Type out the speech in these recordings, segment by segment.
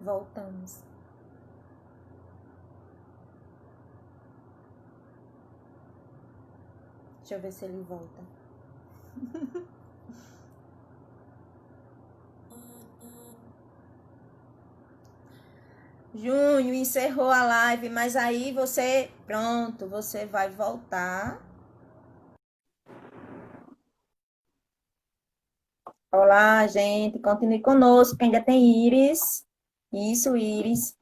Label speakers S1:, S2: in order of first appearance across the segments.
S1: Voltamos. Deixa eu ver se ele volta. Júnior, encerrou a live, mas aí você, pronto, você vai voltar. Olá, gente, continue conosco, que ainda tem Iris. Isso, Iris.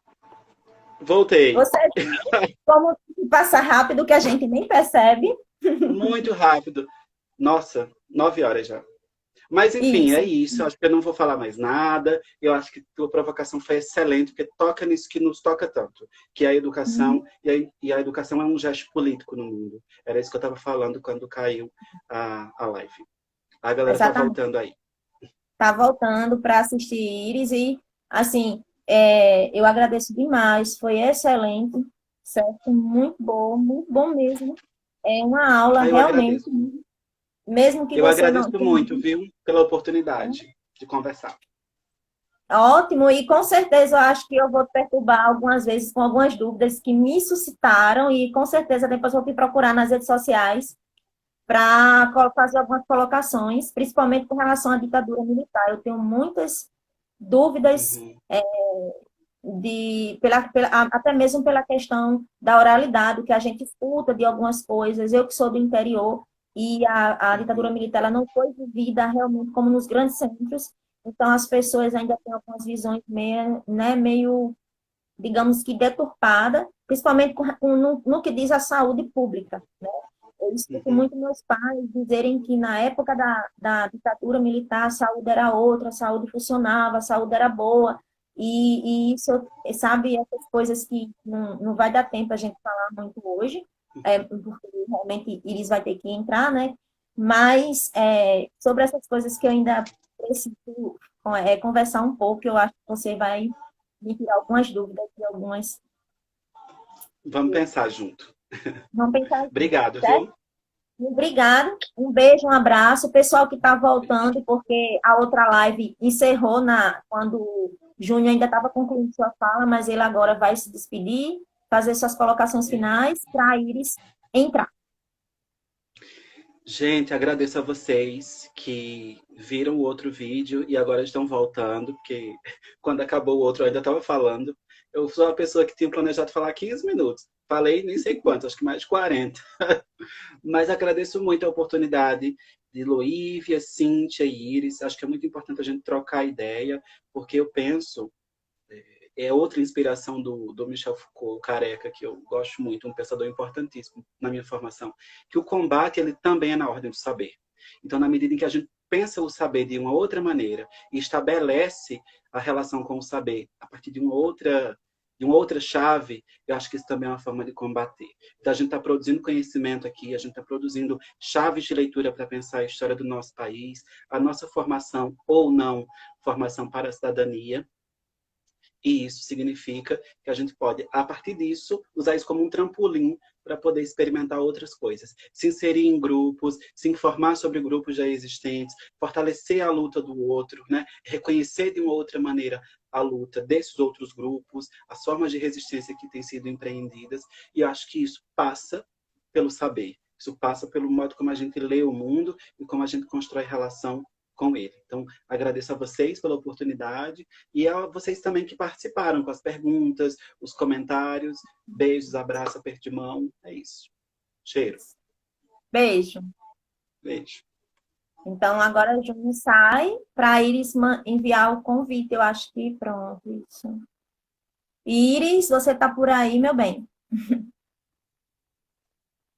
S2: Voltei.
S1: Você viu como passa rápido que a gente nem percebe?
S2: Muito rápido. Nossa, 9 horas já. Mas enfim, é
S1: Isso.
S2: isso. Eu acho que eu não vou falar mais nada. Eu acho que tua provocação foi excelente, porque toca nisso que nos toca tanto, que é a educação,
S1: Uhum.
S2: e a educação é um gesto político no mundo. Era isso que eu estava falando quando caiu a live. A galera tá
S1: Exatamente.
S2: voltando aí.
S1: Tá voltando para assistir Iris e, assim, eu agradeço demais, foi excelente, certo? Muito bom mesmo. É uma aula
S2: Ah, eu
S1: realmente,
S2: agradeço.
S1: mesmo que
S2: Eu
S1: você não
S2: agradeço
S1: tenha.
S2: muito, viu, pela oportunidade de conversar.
S1: Ótimo, e com certeza eu acho que eu vou te perturbar algumas vezes com algumas dúvidas que me suscitaram, e com certeza depois eu vou te procurar nas redes sociais para fazer algumas colocações, principalmente com relação à ditadura militar. Eu tenho muitas dúvidas
S2: Uhum,
S1: até mesmo pela questão da oralidade, o que a gente escuta de algumas coisas. Eu que sou do interior, e a ditadura
S2: uhum,
S1: militar ela não foi vivida realmente como nos grandes centros, então as pessoas ainda têm algumas visões meio, né, meio, digamos que deturpada, principalmente no que diz a saúde pública, né? Eu escuto
S2: uhum.
S1: muito meus pais dizerem que na época da ditadura militar a saúde era outra, a saúde funcionava, a saúde era boa, e isso, sabe, essas coisas que não vai dar tempo a gente falar muito hoje, porque realmente Iris vai ter que entrar, né? Mas sobre essas coisas que eu ainda preciso conversar um pouco, eu acho que você vai me tirar algumas dúvidas e algumas.
S2: Vamos pensar junto.
S1: Vamos pensar junto,
S2: Obrigado,
S1: certo?
S2: viu?
S1: Obrigada, um beijo, um abraço. O pessoal que está voltando, porque a outra live encerrou quando o Júnior ainda estava concluindo sua fala, mas ele agora vai se despedir, fazer suas colocações finais para a Iris entrar.
S2: Gente, agradeço a vocês que viram o outro vídeo e agora estão voltando, porque quando acabou o outro eu ainda estava falando. Eu sou uma pessoa que tinha planejado falar 15 minutos. Falei nem sei quantos, acho que mais de 40. Mas agradeço muito a oportunidade de Loívia, Cíntia e Iris. Acho que é muito importante a gente trocar ideia, porque eu penso é outra inspiração do Michel Foucault, careca, que eu gosto muito, um pensador importantíssimo na minha formação, que o combate ele também é na ordem do saber. Então, na medida em que a gente pensa o saber de uma outra maneira e estabelece a relação com o saber a partir de uma outra chave, eu acho que isso também é uma forma de combater. Então, a gente está produzindo conhecimento aqui, a gente está produzindo chaves de leitura para pensar a história do nosso país, a nossa formação ou não formação para a cidadania, e isso significa que a gente pode, a partir disso, usar isso como um trampolim para poder experimentar outras coisas. Se inserir em grupos, se informar sobre grupos já existentes, fortalecer a luta do outro, né? Reconhecer de uma outra maneira a luta desses outros grupos, as formas de resistência que têm sido empreendidas. E eu acho que isso passa pelo saber. Isso passa pelo modo como a gente lê o mundo e como a gente constrói relação com ele. Então, agradeço a vocês pela oportunidade e a vocês também que participaram com as perguntas, os comentários. Beijos, abraço, aperto de mão. É isso. Cheiro.
S1: Beijo.
S2: Beijo.
S1: Então, agora a Júnior sai para a Iris enviar o convite. Eu acho que pronto, isso. Iris, você está por aí, meu bem?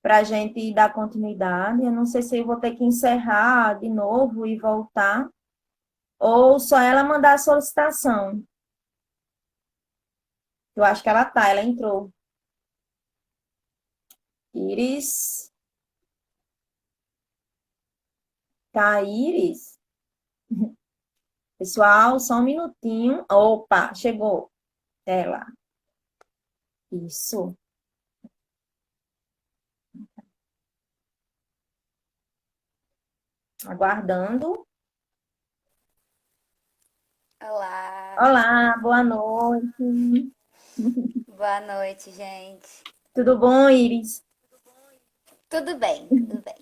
S1: Para a gente dar continuidade. Eu não sei se eu vou ter que encerrar de novo e voltar, ou só ela mandar a solicitação. Eu acho que ela entrou. Iris, tá, Iris? Pessoal, só um minutinho. Opa, chegou ela. Isso. Aguardando.
S3: Olá,
S1: Olá, boa noite. noite.
S3: Boa noite, gente.
S1: Tudo bom, Iris?
S3: Tudo bem, tudo bem.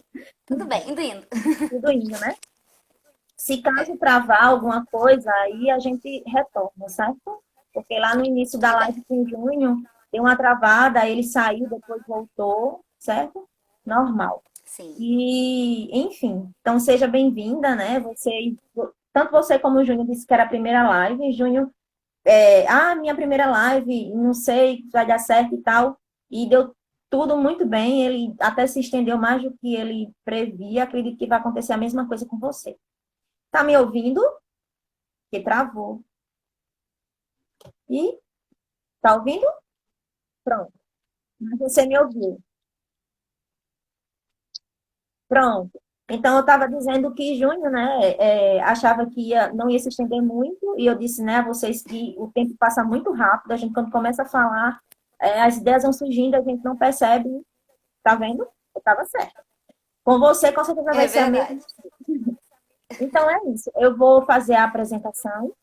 S3: Tudo bem, indo.
S1: Tudo indo, né? Se caso
S3: É,
S1: travar alguma coisa, aí a gente retorna, certo? Porque lá no início da
S3: tudo bem.
S1: live com o Júnior, deu uma travada, aí ele saiu, depois voltou, certo? Normal.
S3: Sim.
S1: E, enfim, então seja bem-vinda, né? Tanto você como o Júnior disse que era a primeira live. Júnior, minha primeira live, não sei se vai dar certo e tal. E deu tudo muito bem. Ele até se estendeu mais do que ele previa. Acredito que vai acontecer a mesma coisa com você. Tá me ouvindo? Que travou. E tá ouvindo? Pronto. Mas você me ouviu. Pronto. Então, eu estava dizendo que junho, né, achava que não ia se estender muito, e eu disse, né, a vocês que o tempo passa muito rápido, a gente, quando começa a falar, as ideias vão surgindo, a gente não percebe, tá vendo? Eu estava certa. Com você, com certeza vai
S3: É
S1: ser a
S3: verdade.
S1: mesma. Então, é isso. Eu vou fazer a apresentação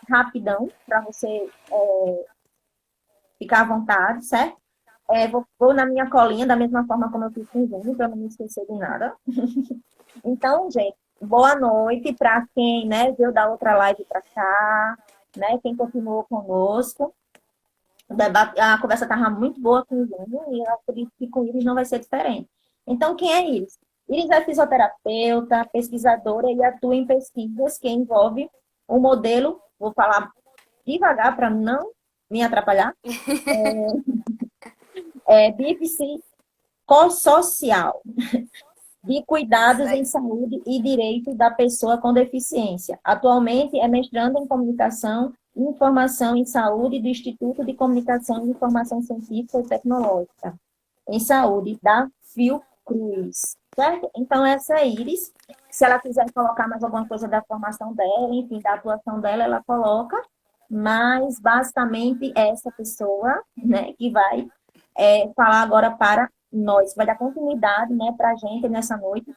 S1: rapidão, para você ficar à vontade, certo? Vou na minha colinha, da mesma forma como eu fiz com o Júnior, para não me esquecer de nada. Então, gente, boa noite para quem, né, veio da outra live para cá, né, quem continuou conosco. A conversa estava muito boa com o Júnior e eu acredito que com o Iris não vai ser diferente. Então, quem é Iris? Iris é fisioterapeuta, pesquisadora e atua em pesquisas que envolvem o modelo, vou falar devagar para não me atrapalhar, bipsicossocial de
S3: Isso
S1: cuidados em
S3: aí.
S1: saúde e direito da pessoa com deficiência. Atualmente é mestrando em comunicação e informação em saúde do Instituto de Comunicação e Informação Científica e Tecnológica em saúde da Fiocruz, certo? Então essa é Iris. Se ela quiser colocar mais alguma coisa da formação dela, enfim, da atuação dela, ela coloca. Mas basicamente é essa pessoa, né, que vai falar agora para nós, vai dar continuidade, né, para a gente nessa noite,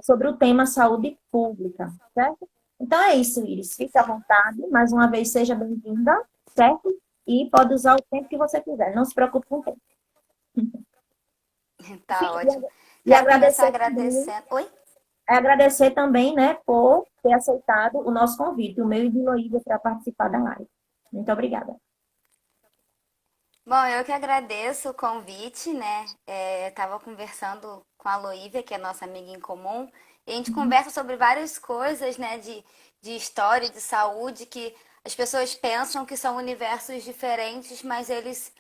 S1: sobre o tema saúde pública, certo? Então é isso, Iris. Fique à vontade. Mais uma vez, seja bem-vinda, certo? E pode usar o tempo que você quiser. Não se preocupe com o tempo.
S3: Tá
S1: Sim,
S3: ótimo.
S1: e
S3: Quero começar
S1: agradecer também,
S3: agradecendo. Oi?
S1: né, por ter aceitado o nosso convite, o meu e de Loísa, para participar da live. Muito obrigada.
S3: Bom, eu que agradeço o convite, né? Tava conversando com a Loívia, que é nossa amiga em comum, e a gente conversa sobre várias coisas, né, de história, de saúde, que as pessoas pensam que são universos diferentes, mas eles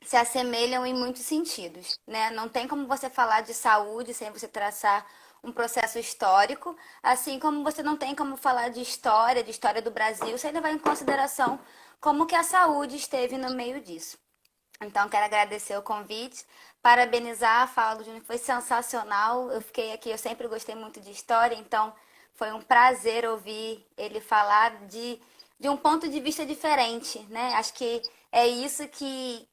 S3: se assemelham em muitos sentidos, né? Não tem como você falar de saúde sem você traçar um processo histórico, assim como você não tem como falar de história do Brasil, sem levar em consideração como que a saúde esteve no meio disso. Então, quero agradecer o convite, parabenizar a fala do Júnior, foi sensacional. Eu fiquei aqui, eu sempre gostei muito de história, então foi um prazer ouvir ele falar de um ponto de vista diferente, né? Acho que é isso que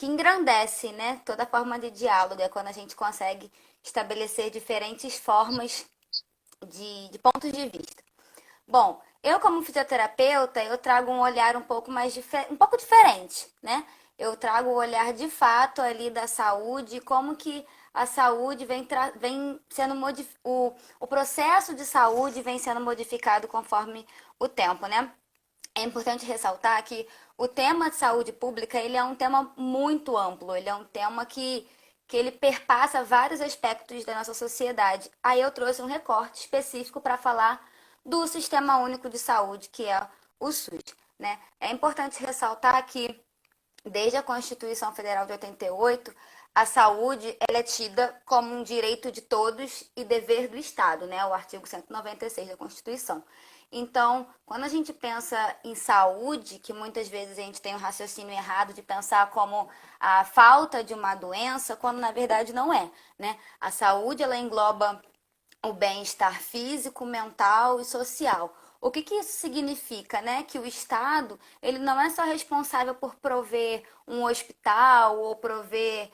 S3: engrandece, né? Toda forma de diálogo, é quando a gente consegue estabelecer diferentes formas de pontos de vista. Bom, eu como fisioterapeuta, eu trago um olhar um pouco um pouco diferente, né? Eu trago o olhar de fato ali da saúde, como que a saúde vem sendo o processo de saúde vem sendo modificado conforme o tempo, né? É importante ressaltar que o tema de saúde pública, ele é um tema muito amplo, ele é um tema que ele perpassa vários aspectos da nossa sociedade. Aí eu trouxe um recorte específico para falar do Sistema Único de Saúde, que é o SUS, né? É importante ressaltar que desde a Constituição Federal de 88, a saúde ela é tida como um direito de todos e dever do Estado, né? O artigo 196 da Constituição. Então, quando a gente pensa em saúde, que muitas vezes a gente tem um raciocínio errado de pensar como a falta de uma doença, quando na verdade não é, né? A saúde ela engloba o bem-estar físico, mental e social. O que que isso significa, né? Que o Estado, ele não é só responsável por prover um hospital ou prover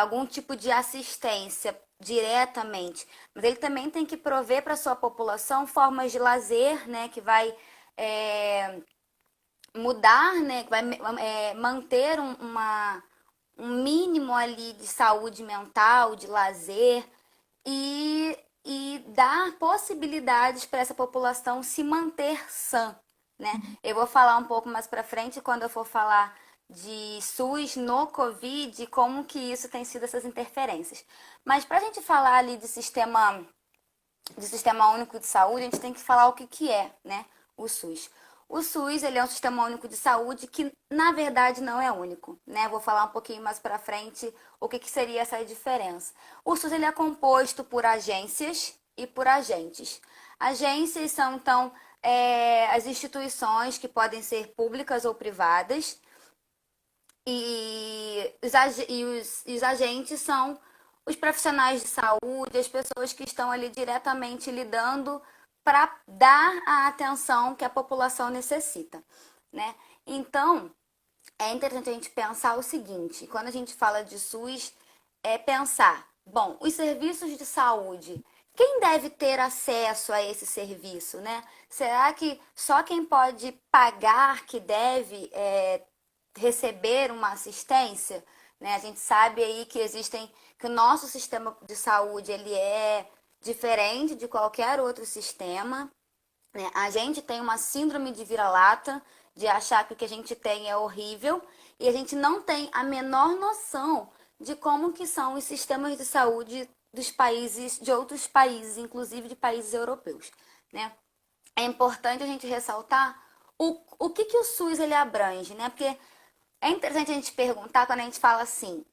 S3: algum tipo de assistência diretamente, mas ele também tem que prover para a sua população formas de lazer, né? Que vai é, mudar, né, vai manter um mínimo ali de saúde mental, de lazer e dar possibilidades para essa população se manter sã, né? Eu vou falar um pouco mais para frente quando eu for falar de SUS no Covid, como que isso tem sido essas interferências. Mas para a gente falar ali de sistema único de saúde, a gente tem que falar o que que é, né, o SUS. O SUS, ele é um sistema único de saúde que, na verdade, não é único, né? Vou falar um pouquinho mais para frente o que que seria essa diferença. O SUS, ele é composto por agências e por agentes. Agências são, então, as instituições que podem ser públicas ou privadas, e os agentes são os profissionais de saúde, as pessoas que estão ali diretamente lidando para dar a atenção que a população necessita, né? Então, é interessante a gente pensar o seguinte, quando a gente fala de SUS, é pensar, bom, os serviços de saúde, quem deve ter acesso a esse serviço, né? Será que só quem pode pagar que deve receber uma assistência, né? A gente sabe aí que o nosso sistema de saúde ele é diferente de qualquer outro sistema, né? A gente tem uma síndrome de vira-lata, de achar que o que a gente tem é horrível e a gente não tem a menor noção de como que são os sistemas de saúde dos países, de outros países, inclusive de países europeus, né? É importante a gente ressaltar o que que o SUS ele abrange, né? Porque é interessante a gente perguntar quando a gente fala assim,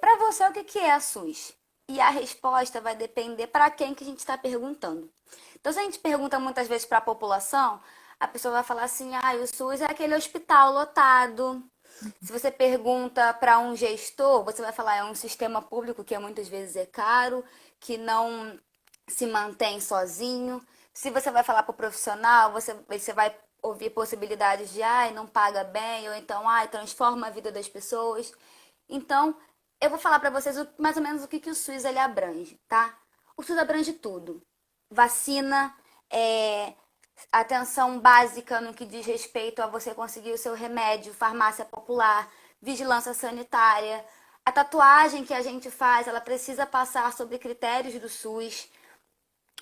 S3: para você o que que é a SUS? E a resposta vai depender para quem que a gente está perguntando. Então, se a gente pergunta muitas vezes para a população, a pessoa vai falar assim, o SUS é aquele hospital lotado. Se você pergunta para um gestor, você vai falar é um sistema público que muitas vezes é caro, que não se mantém sozinho. Se você vai falar para o profissional, você vai ouvir possibilidades de, não paga bem, ou então, transforma a vida das pessoas. Então, eu vou falar para vocês mais ou menos o que que o SUS ele abrange, tá? O SUS abrange tudo. Vacina, atenção básica no que diz respeito a você conseguir o seu remédio, farmácia popular, vigilância sanitária. A tatuagem que a gente faz, ela precisa passar sobre critérios do SUS.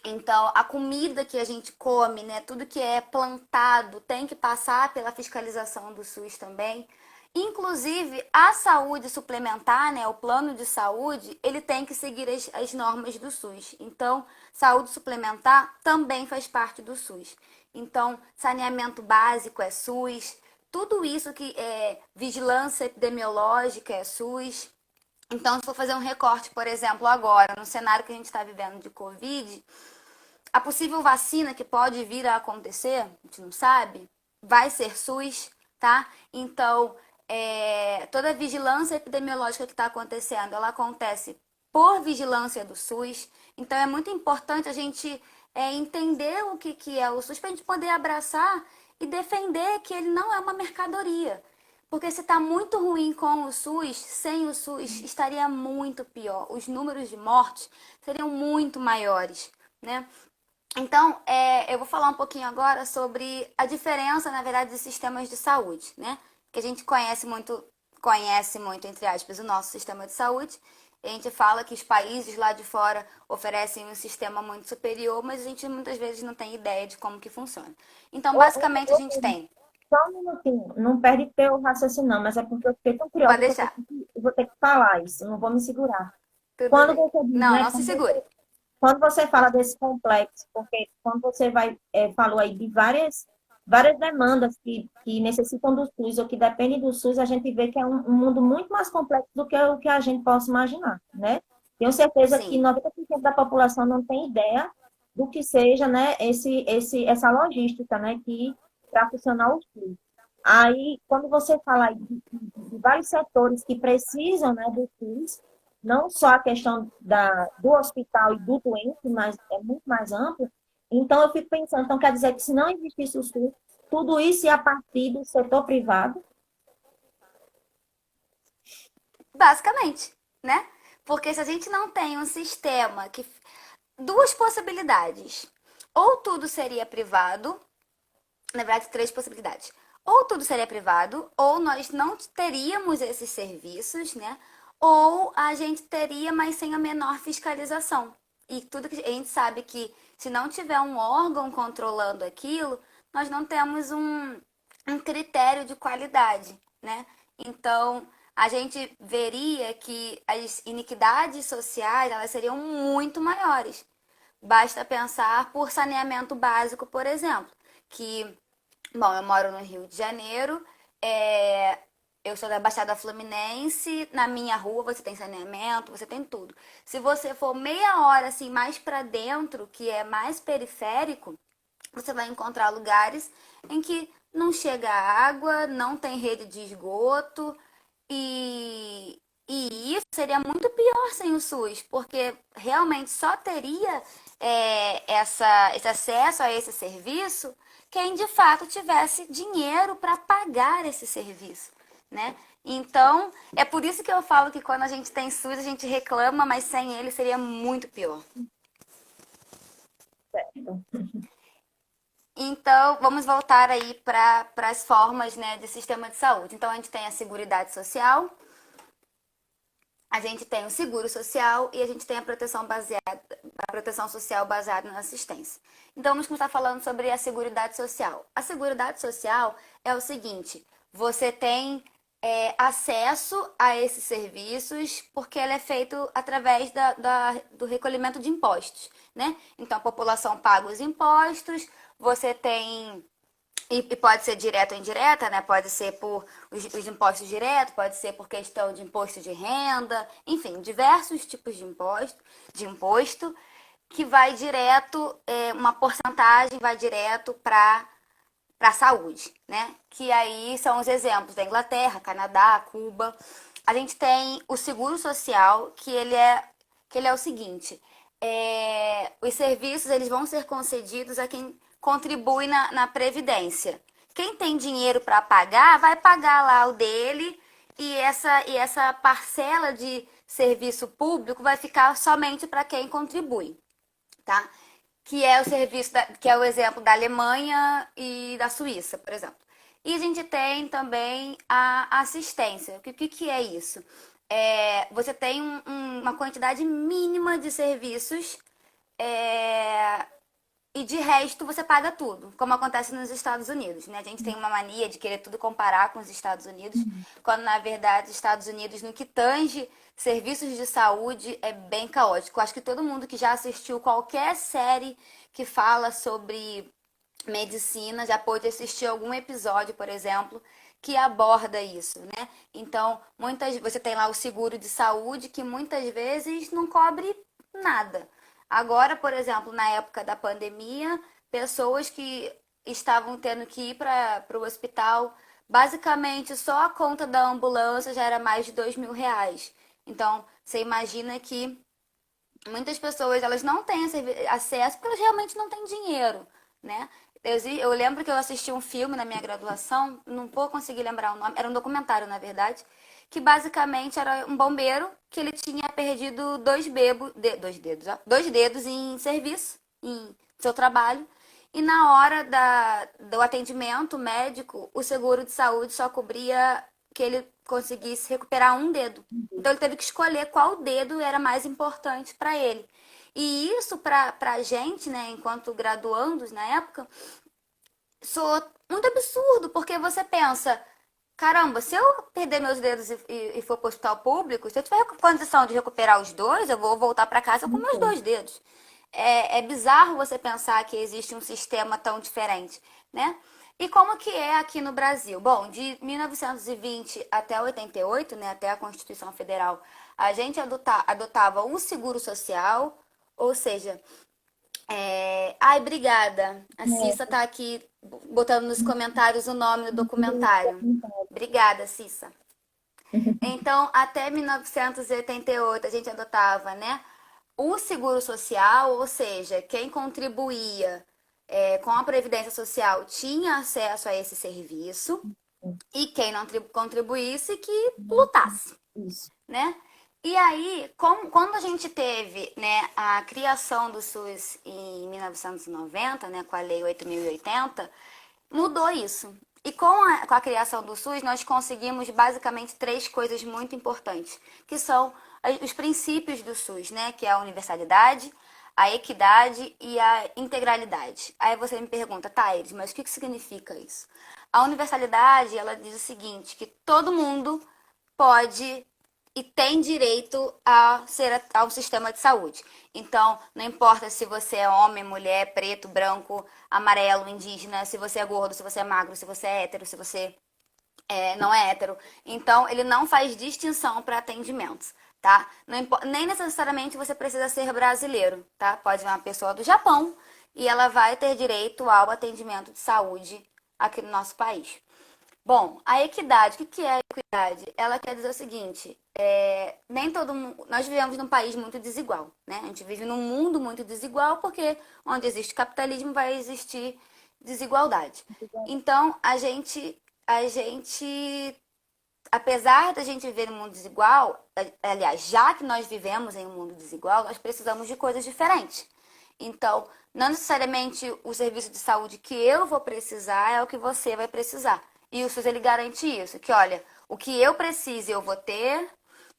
S3: Então, a comida que a gente come, né, tudo que é plantado tem que passar pela fiscalização do SUS também. Inclusive, a saúde suplementar, né, o plano de saúde, ele tem que seguir as normas do SUS. Então, saúde suplementar também faz parte do SUS. Então, saneamento básico é SUS, tudo isso que é vigilância epidemiológica é SUS. Então, se for fazer um recorte, por exemplo, agora, no cenário que a gente está vivendo de Covid, a possível vacina que pode vir a acontecer, a gente não sabe, vai ser SUS, tá? Então, toda a vigilância epidemiológica que está acontecendo, ela acontece por vigilância do SUS. Então, é muito importante a gente entender o que, que é o SUS para a gente poder abraçar e defender que ele não é uma mercadoria. Porque se está muito ruim com o SUS, sem o SUS estaria muito pior. Os números de mortes seriam muito maiores, né? Então, eu vou falar um pouquinho agora sobre a diferença, na verdade, de sistemas de saúde, né? Que a gente conhece muito, entre aspas, o nosso sistema de saúde. A gente fala que os países lá de fora oferecem um sistema muito superior, mas a gente muitas vezes não tem ideia de como que funciona. Então, basicamente, a gente tem...
S1: Só um minutinho, não perde teu raciocínio, não, mas é porque eu fiquei tão curiosa
S3: Pode
S1: que
S3: deixar.
S1: eu vou ter que falar isso, não vou me segurar.
S3: Tudo
S1: Quando
S3: bem.
S1: você diz,
S3: Não,
S1: né,
S3: não se segure.
S1: quando você fala desse complexo, porque quando você falou aí de várias demandas que necessitam do SUS ou que dependem do SUS, a gente vê que é um mundo muito mais complexo do que o que a gente possa imaginar, né? Tenho certeza que
S3: Sim.
S1: 90% da população não tem ideia do que seja, né, essa logística, né, que para funcionar o SUS. Aí, quando você fala aí de vários setores que precisam, né, do SUS, não só a questão do hospital e do doente, mas é muito mais amplo. Então, eu fico pensando, então quer dizer que se não existisse o SUS, tudo isso ia partir do setor privado?
S3: Basicamente, né? Porque se a gente não tem um sistema que... Duas possibilidades. Ou tudo seria privado, na verdade, três possibilidades. ou tudo seria privado, ou nós não teríamos esses serviços, né? Ou a gente teria, mas sem a menor fiscalização. E tudo que a gente sabe que se não tiver um órgão controlando aquilo, nós não temos um critério de qualidade, né? Então, a gente veria que as iniquidades sociais, elas seriam muito maiores. Basta pensar por saneamento básico, por exemplo, que, bom, eu moro no Rio de Janeiro, eu sou da Baixada Fluminense, na minha rua você tem saneamento, você tem tudo. Se você for meia hora assim mais para dentro, que é mais periférico, você vai encontrar lugares em que não chega água, não tem rede de esgoto e isso seria muito pior sem o SUS, porque realmente só teria esse acesso a esse serviço quem de fato tivesse dinheiro para pagar esse serviço, né? Então, é por isso que eu falo que quando a gente tem SUS, a gente reclama, mas sem ele seria muito pior.
S1: Certo.
S3: Então, vamos voltar aí para as formas, né, de sistema de saúde. Então, a gente tem a Seguridade Social, a gente tem o seguro social e a gente tem a proteção social baseada na assistência. Então, vamos começar falando sobre a Seguridade Social. A Seguridade Social é o seguinte: você tem acesso a esses serviços porque ele é feito através do recolhimento de impostos, né? Então, a população paga os impostos, você tem e pode ser direta ou indireta, né? Pode ser por os impostos diretos, pode ser por questão de imposto de renda, enfim, diversos tipos de imposto que vai direto, uma porcentagem vai direto para a saúde, né? Que aí são os exemplos da Inglaterra, Canadá, Cuba. A gente tem o seguro social, que ele é o seguinte: os serviços eles vão ser concedidos a quem contribui na Previdência. Quem tem dinheiro para pagar, vai pagar lá o dele e essa parcela de serviço público vai ficar somente para quem contribui, tá? Que é o serviço, que é o exemplo da Alemanha e da Suíça, por exemplo. E a gente tem também a assistência. O que é isso? Você tem uma quantidade mínima de serviços e de resto você paga tudo, como acontece nos Estados Unidos, né? A gente tem uma mania de querer tudo comparar com os Estados Unidos, quando na verdade os Estados Unidos, no que tange serviços de saúde, é bem caótico. Acho que todo mundo que já assistiu qualquer série que fala sobre medicina já pôde assistir algum episódio, por exemplo, que aborda isso, né? Então, você tem lá o seguro de saúde que muitas vezes não cobre nada. Agora, por exemplo, na época da pandemia, pessoas que estavam tendo que ir para o hospital, basicamente só a conta da ambulância já era mais de R$ 2.000. Então, você imagina que muitas pessoas elas não têm acesso porque elas realmente não têm dinheiro, né? Eu lembro que eu assisti um filme na minha graduação, não vou conseguir lembrar o nome, era um documentário, na verdade, que basicamente era um bombeiro que ele tinha perdido dois dedos em serviço, em seu trabalho, e na hora do atendimento médico, o seguro de saúde só cobria que ele conseguisse recuperar um dedo. Então ele teve que escolher qual dedo era mais importante para ele. E isso para a gente, né, enquanto graduandos na época, soou muito absurdo, porque você pensa, caramba, se eu perder meus dedos e for para o hospital público, se eu tiver condição de recuperar os dois, eu vou voltar para casa com meus dois dedos. É bizarro você pensar que existe um sistema tão diferente, né? E como que é aqui no Brasil? Bom, de 1920 até 88, né, até a Constituição Federal, a gente adotava o seguro social, ou seja, ai, obrigada. A Cissa tá aqui botando nos comentários o nome do documentário. Obrigada, Cissa. Então, até 1988, a gente adotava, né, o seguro social, ou seja, quem contribuía com a Previdência Social tinha acesso a esse serviço e quem não contribuísse que lutasse, né? E aí, quando a gente teve, né, a criação do SUS em 1990, né, com a Lei 8.080, mudou isso. E com a criação do SUS, nós conseguimos basicamente três coisas muito importantes, que são os princípios do SUS, né? Que é a universalidade, a equidade e a integralidade. Aí você me pergunta, Thaís, mas o que significa isso? A universalidade, ela diz o seguinte, que todo mundo pode e tem direito a um sistema de saúde. Então, não importa se você é homem, mulher, preto, branco, amarelo, indígena, se você é gordo, se você é magro, se você é hétero, se você não é hétero. Então, ele não faz distinção para atendimentos, tá? Nem necessariamente você precisa ser brasileiro, tá? Pode ser uma pessoa do Japão e ela vai ter direito ao atendimento de saúde aqui no nosso país. Bom, a equidade, o que é a equidade? Ela quer dizer o seguinte, nem todo mundo, nós vivemos num país muito desigual, né? A gente vive num mundo muito desigual porque onde existe capitalismo vai existir desigualdade. Então, a gente, apesar da gente viver num mundo desigual, aliás, já que nós vivemos em um mundo desigual, nós precisamos de coisas diferentes. Então, não necessariamente o serviço de saúde que eu vou precisar é o que você vai precisar. E o SUS, ele garante isso, que olha, o que eu preciso eu vou ter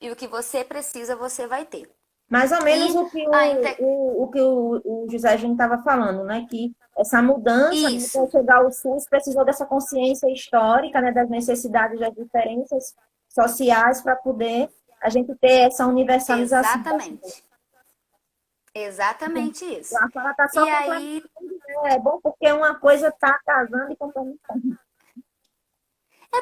S3: e o que você precisa você vai ter.
S1: Mais ou menos
S3: E
S1: o que
S3: a inte-
S1: o José Júnior estava falando, né? Que essa mudança, né, para
S3: Isso,
S1: chegar ao SUS, precisou dessa consciência histórica, né, das necessidades, das diferenças sociais, para poder a gente ter essa universalização.
S3: exatamente. Exatamente isso.
S1: A fala está só
S3: E aí,
S1: complementando, né? É bom porque uma coisa está casando e complementando.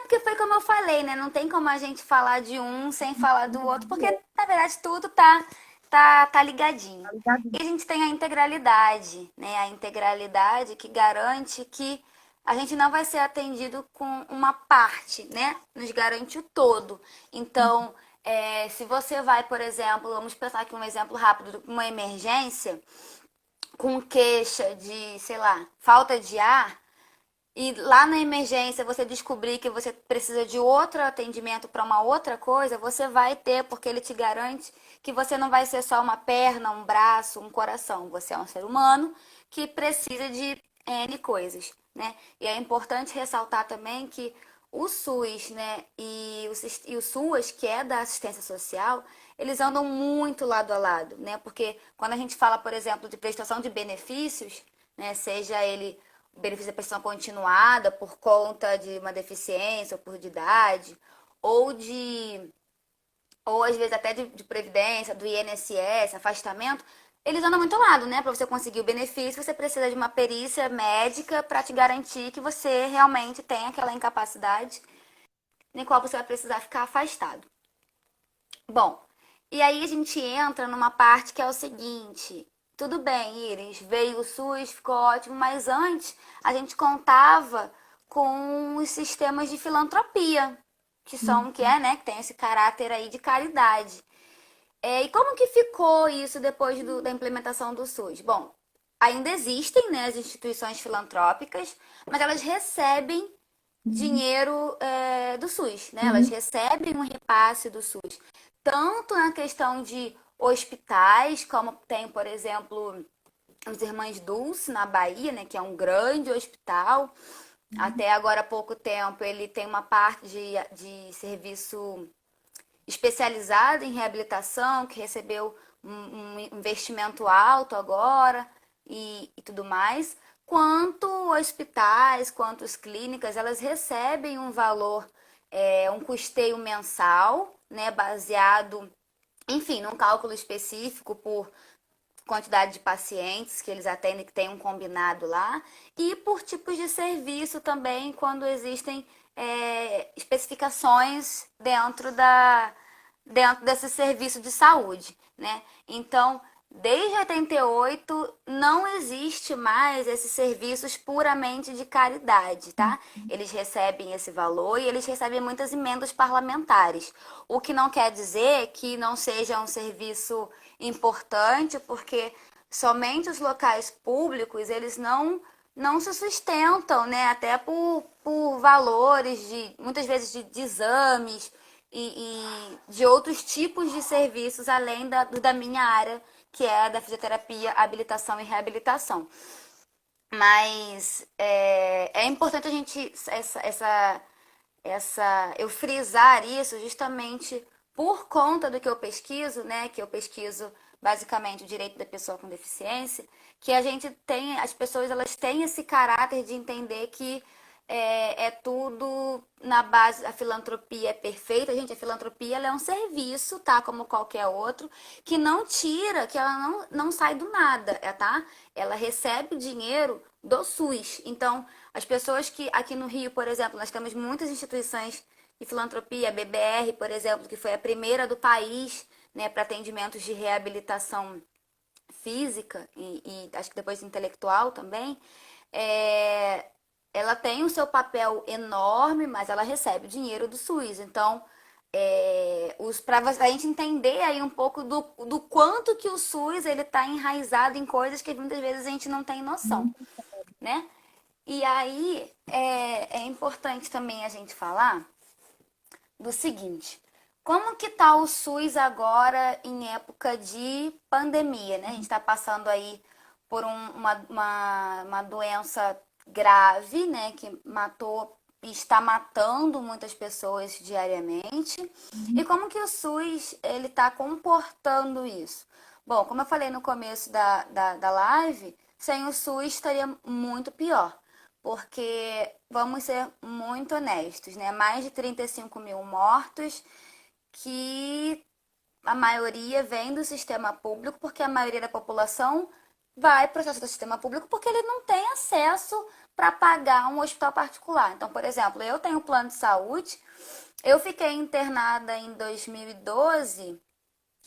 S3: porque foi como eu falei, né? Não tem como a gente falar de um sem falar do outro, porque na verdade tudo tá ligadinho.
S1: Tá ligado?
S3: E a gente tem a integralidade, né? A integralidade que garante que a gente não vai ser atendido com uma parte, né? Nos garante o todo. Então, se você vai, por exemplo, vamos pensar aqui um exemplo rápido, uma emergência com queixa de, sei lá, falta de ar, e lá na emergência você descobrir que você precisa de outro atendimento para uma outra coisa, você vai ter, porque ele te garante que você não vai ser só uma perna, um braço, um coração. Você é um ser humano que precisa de N coisas, né? E é importante ressaltar também que o SUS, né, e o SUAS, que é da assistência social, eles andam muito lado a lado, né? Porque quando a gente fala, por exemplo, de prestação de benefícios, né, seja ele benefício da prestação continuada por conta de uma deficiência ou por de idade, ou ou às vezes até de previdência, do INSS, afastamento, eles andam muito ao lado, né? Para você conseguir o benefício, você precisa de uma perícia médica para te garantir que você realmente tem aquela incapacidade em qual você vai precisar ficar afastado. Bom, e aí a gente entra numa parte que é o seguinte: tudo bem, Iris, veio o SUS, ficou ótimo, mas antes a gente contava com os sistemas de filantropia, né, que tem esse caráter aí de caridade. E como que ficou isso depois da implementação do SUS? Bom, ainda existem, né, as instituições filantrópicas, mas elas recebem dinheiro do SUS, né? Elas recebem um repasse do SUS, tanto na questão de hospitais, como tem, por exemplo, os Irmãs Dulce na Bahia, né, que é um grande hospital. Até agora há pouco tempo ele tem uma parte de serviço especializado em reabilitação, que recebeu um investimento alto agora e tudo mais. Quanto hospitais, quanto as clínicas, elas recebem um valor, um custeio mensal, né, baseado, enfim, num cálculo específico por quantidade de pacientes que eles atendem, que tem um combinado lá, e por tipos de serviço também, quando existem especificações dentro desse serviço de saúde, né? Então, desde 88 não existe mais esses serviços puramente de caridade, tá? Eles recebem esse valor e eles recebem muitas emendas parlamentares, o que não quer dizer que não seja um serviço importante, porque somente os locais públicos, eles não se sustentam, né? Até por valores muitas vezes de exames e de outros tipos de serviços além da minha área, que é a da fisioterapia, habilitação e reabilitação. Mas é importante a gente eu frisar isso justamente por conta do que eu pesquiso, né? Que eu pesquiso basicamente o direito da pessoa com deficiência, que a gente tem, as pessoas elas têm esse caráter de entender que é tudo na base, a filantropia é perfeita, gente, a filantropia ela é um serviço, tá? Como qualquer outro, que não tira, que ela não sai do nada, tá? Ela recebe dinheiro do SUS. Então, as pessoas que aqui no Rio, por exemplo, nós temos muitas instituições de filantropia, a BBR, por exemplo, que foi a primeira do país, né, para atendimentos de reabilitação física e acho que depois intelectual também. É, ela tem o seu papel enorme, mas ela recebe o dinheiro do SUS. Então, para a gente entender aí um pouco do quanto que o SUS ele está enraizado em coisas que muitas vezes a gente não tem noção, né? E aí é importante também a gente falar do seguinte: como que tá o SUS agora em época de pandemia, né? A gente está passando aí por uma doença grave, né? Que matou e está matando muitas pessoas diariamente. E como que o SUS ele está comportando isso? Bom, como eu falei no começo da live, sem o SUS estaria muito pior. Porque, vamos ser muito honestos, né? Mais de 35 mil mortos, que a maioria vem do sistema público, porque a maioria da população vai para o sistema público porque ele não tem acesso para pagar um hospital particular. Então, por exemplo, eu tenho plano de saúde, eu fiquei internada em 2012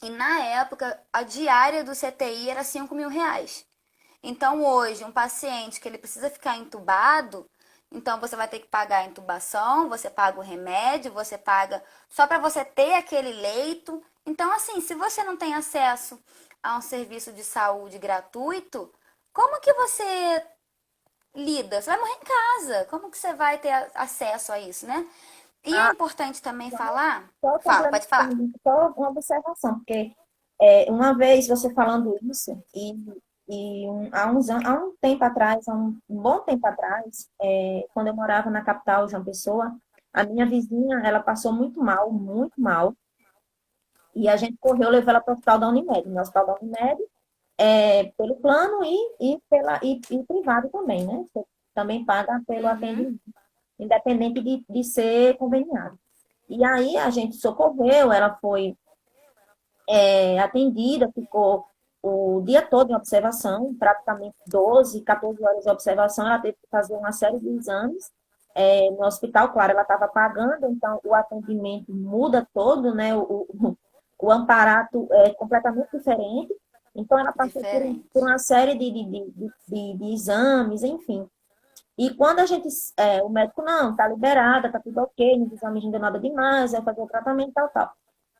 S3: e na época a diária do CTI era 5 mil reais. Então, hoje, um paciente que ele precisa ficar entubado, então você vai ter que pagar a intubação, você paga o remédio, você paga só para você ter aquele leito. Então, assim, se você não tem acesso a um serviço de saúde gratuito, como que você lida? Você vai morrer em casa. Como que você vai ter acesso a isso, né? E é
S1: Ah,
S3: importante também falar.
S1: só
S3: Fala, pode falar.
S1: complementando, só uma observação, porque uma vez você falando isso, há há um tempo atrás, um bom tempo atrás, quando eu morava na capital, João Pessoa, a minha vizinha, ela passou muito mal, e a gente correu, levou ela para o hospital da Unimed, no hospital da Unimed, pelo plano e privado também, né? Você também paga pelo
S3: Uhum,
S1: atendimento, independente de ser conveniado. E aí a gente socorreu, ela foi atendida, ficou o dia todo em observação, praticamente 12, 14 horas de observação, ela teve que fazer uma série de exames no hospital, claro, ela estava pagando, então o atendimento muda todo, né? O amparato é completamente diferente, então ela passou por
S3: diferente.
S1: uma série de exames, enfim. E quando a gente, o médico, não, tá liberada, tá tudo ok, nos exames não deu nada demais, vai fazer o tratamento, tal, tal.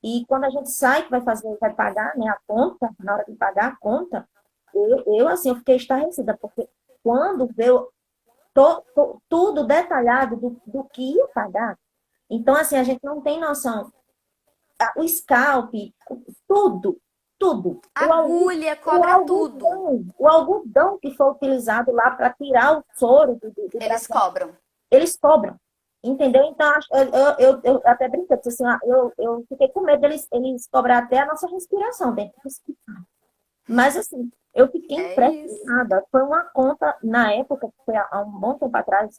S1: E quando a gente sai, que vai fazer, vai pagar, né, a conta, na hora de pagar a conta, assim, eu fiquei estarrecida, porque quando veio tudo detalhado do que ia pagar, então, assim, a gente não tem noção. O scalp, tudo, tudo.
S3: Agulha cobra tudo.
S1: O algodão que foi utilizado lá para tirar o soro do
S3: Eles
S1: braço,
S3: cobram.
S1: eles cobram. Entendeu? Então, eu até brinquei, disse assim, eu fiquei com medo eles cobrar até a nossa respiração dentro do hospital. Mas, assim, eu fiquei
S3: É isso.
S1: impressionada. Foi uma conta, na época, que foi há um bom tempo atrás,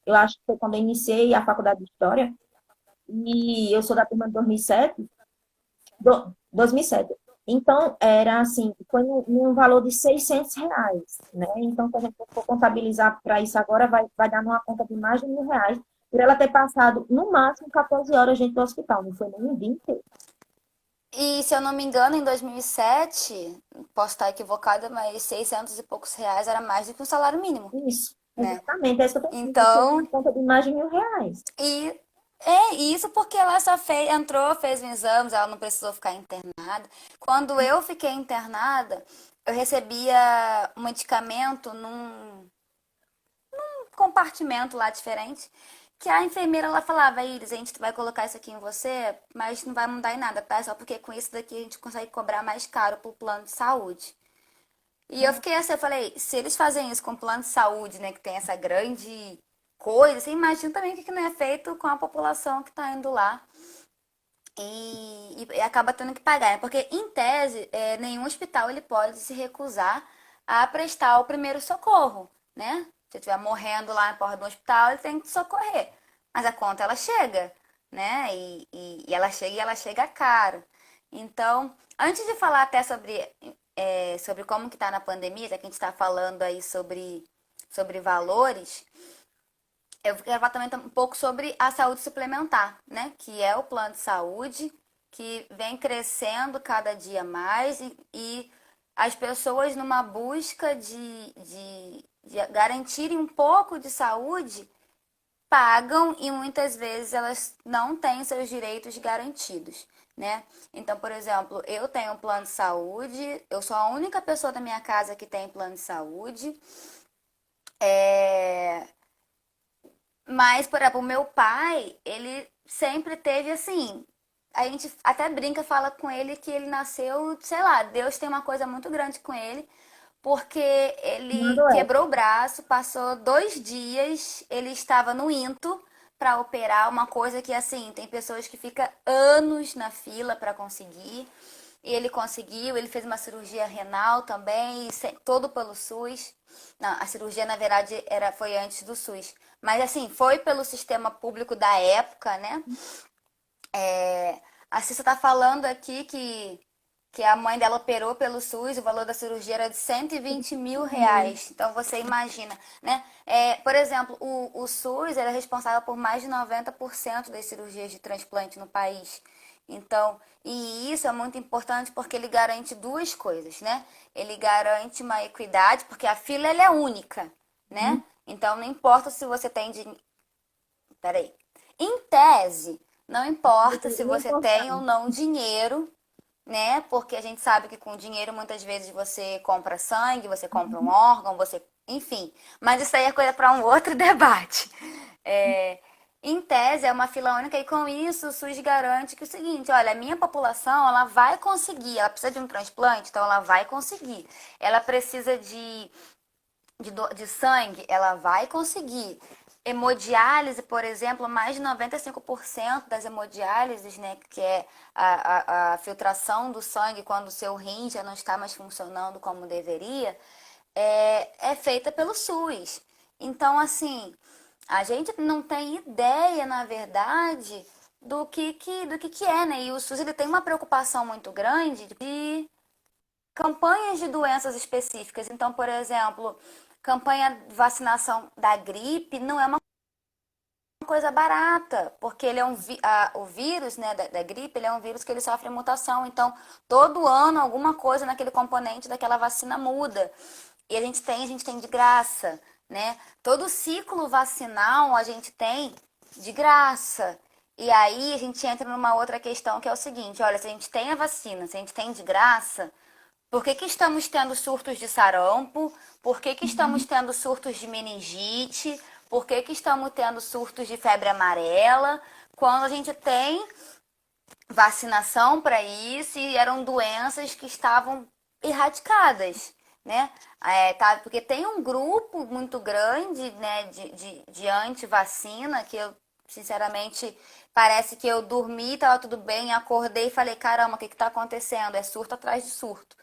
S1: eu acho que foi quando eu iniciei a faculdade de História, e eu sou da turma de 2007, 2007. Então, era assim, foi num valor de R$ 600, né? Então, se a gente for contabilizar para isso agora, vai dar numa conta de mais de R$ 1.000, por ela ter passado, no máximo, 14 horas dentro do hospital, não foi nem um dia inteiro.
S3: E se eu não me engano, em 2007, posso estar equivocada, mas 600 e poucos reais era mais do que o salário mínimo,
S1: Isso,
S3: né?
S1: exatamente, é isso que eu estou dizendo, foi
S3: Então,
S1: uma conta de mais de R$ 1.000.
S3: e é isso porque ela só fez, entrou, fez os exames, ela não precisou ficar internada. Quando eu fiquei internada, eu recebia um medicamento num compartimento lá diferente, que a enfermeira ela falava, Iris, a gente vai colocar isso aqui em você, mas não vai mudar em nada, tá? Só porque com isso daqui a gente consegue cobrar mais caro pro plano de saúde. E eu fiquei assim, eu falei, se eles fazem isso com o plano de saúde, né, que tem essa grande coisa, você imagina também o que não é feito com a população que está indo lá e acaba tendo que pagar, né? Porque, em tese, nenhum hospital ele pode se recusar a prestar o primeiro socorro, né? Se estiver morrendo lá na porta do hospital, ele tem que socorrer. Mas a conta, ela chega, né? E ela chega caro. Então, antes de falar até sobre como que tá na pandemia, já que a gente está falando aí sobre valores, eu quero falar também um pouco sobre a saúde suplementar, né? Que é o plano de saúde que vem crescendo cada dia mais e as pessoas numa busca de garantirem um pouco de saúde pagam e muitas vezes elas não têm seus direitos garantidos, né? Então, por exemplo, eu tenho um plano de saúde, eu sou a única pessoa da minha casa que tem plano de saúde. É, Mas, por exemplo, o meu pai, ele sempre teve assim. A gente até brinca, fala com ele que ele nasceu, sei lá, Deus tem uma coisa muito grande com ele, porque
S1: Não
S3: ele
S1: adoece.
S3: quebrou o braço, passou 2 dias, ele estava no INTO para operar uma coisa que, assim, tem pessoas que ficam anos na fila para conseguir. E ele conseguiu, ele fez uma cirurgia renal também, todo pelo SUS. Não, a cirurgia, na verdade, foi antes do SUS. Mas, assim, foi pelo sistema público da época, né? A Cissa tá falando aqui que a mãe dela operou pelo SUS, o valor da cirurgia era de 120 mil reais. Então, você imagina, né? Por exemplo, o SUS era responsável por mais de 90% das cirurgias de transplante no país. Então, e isso é muito importante porque ele garante duas coisas, né? Ele garante uma equidade, porque a fila ela é única, né? Então, não importa se você tem Peraí. Em tese, não importa se
S1: Deveria
S3: você
S1: importar.
S3: tem ou não dinheiro, né? Porque a gente sabe que com dinheiro muitas vezes você compra sangue, você compra um órgão, enfim. Mas isso aí é coisa para um outro debate. É, Em tese, é uma fila única e com isso o SUS garante que é o seguinte, olha, a minha população, ela vai conseguir, ela precisa de um transplante, então ela vai conseguir. Ela precisa de sangue, ela vai conseguir. Hemodiálise, por exemplo, mais de 95% das hemodiálises, né, que é a filtração do sangue quando o seu rim já não está mais funcionando como deveria, é feita pelo SUS. Então, assim, a gente não tem ideia, na verdade, do que é, né? E o SUS ele tem uma preocupação muito grande de campanhas de doenças específicas. Então, por exemplo, campanha de vacinação da gripe não é uma coisa barata, porque ele é o vírus, né, da gripe, ele é um vírus que ele sofre mutação. Então, todo ano alguma coisa naquele componente daquela vacina muda. E a gente tem de graça, né? Todo ciclo vacinal a gente tem de graça. E aí a gente entra numa outra questão que é o seguinte, olha, se a gente tem a vacina, se a gente tem de graça, por que que estamos tendo surtos de sarampo? Por que que estamos tendo surtos de meningite? Por que que estamos tendo surtos de febre amarela? Quando a gente tem vacinação para isso e eram doenças que estavam erradicadas, né? Tá, porque tem um grupo muito grande, né, de anti-vacina que eu, sinceramente, parece que eu dormi, estava tudo bem, acordei e falei, caramba, o que está acontecendo? É surto atrás de surto,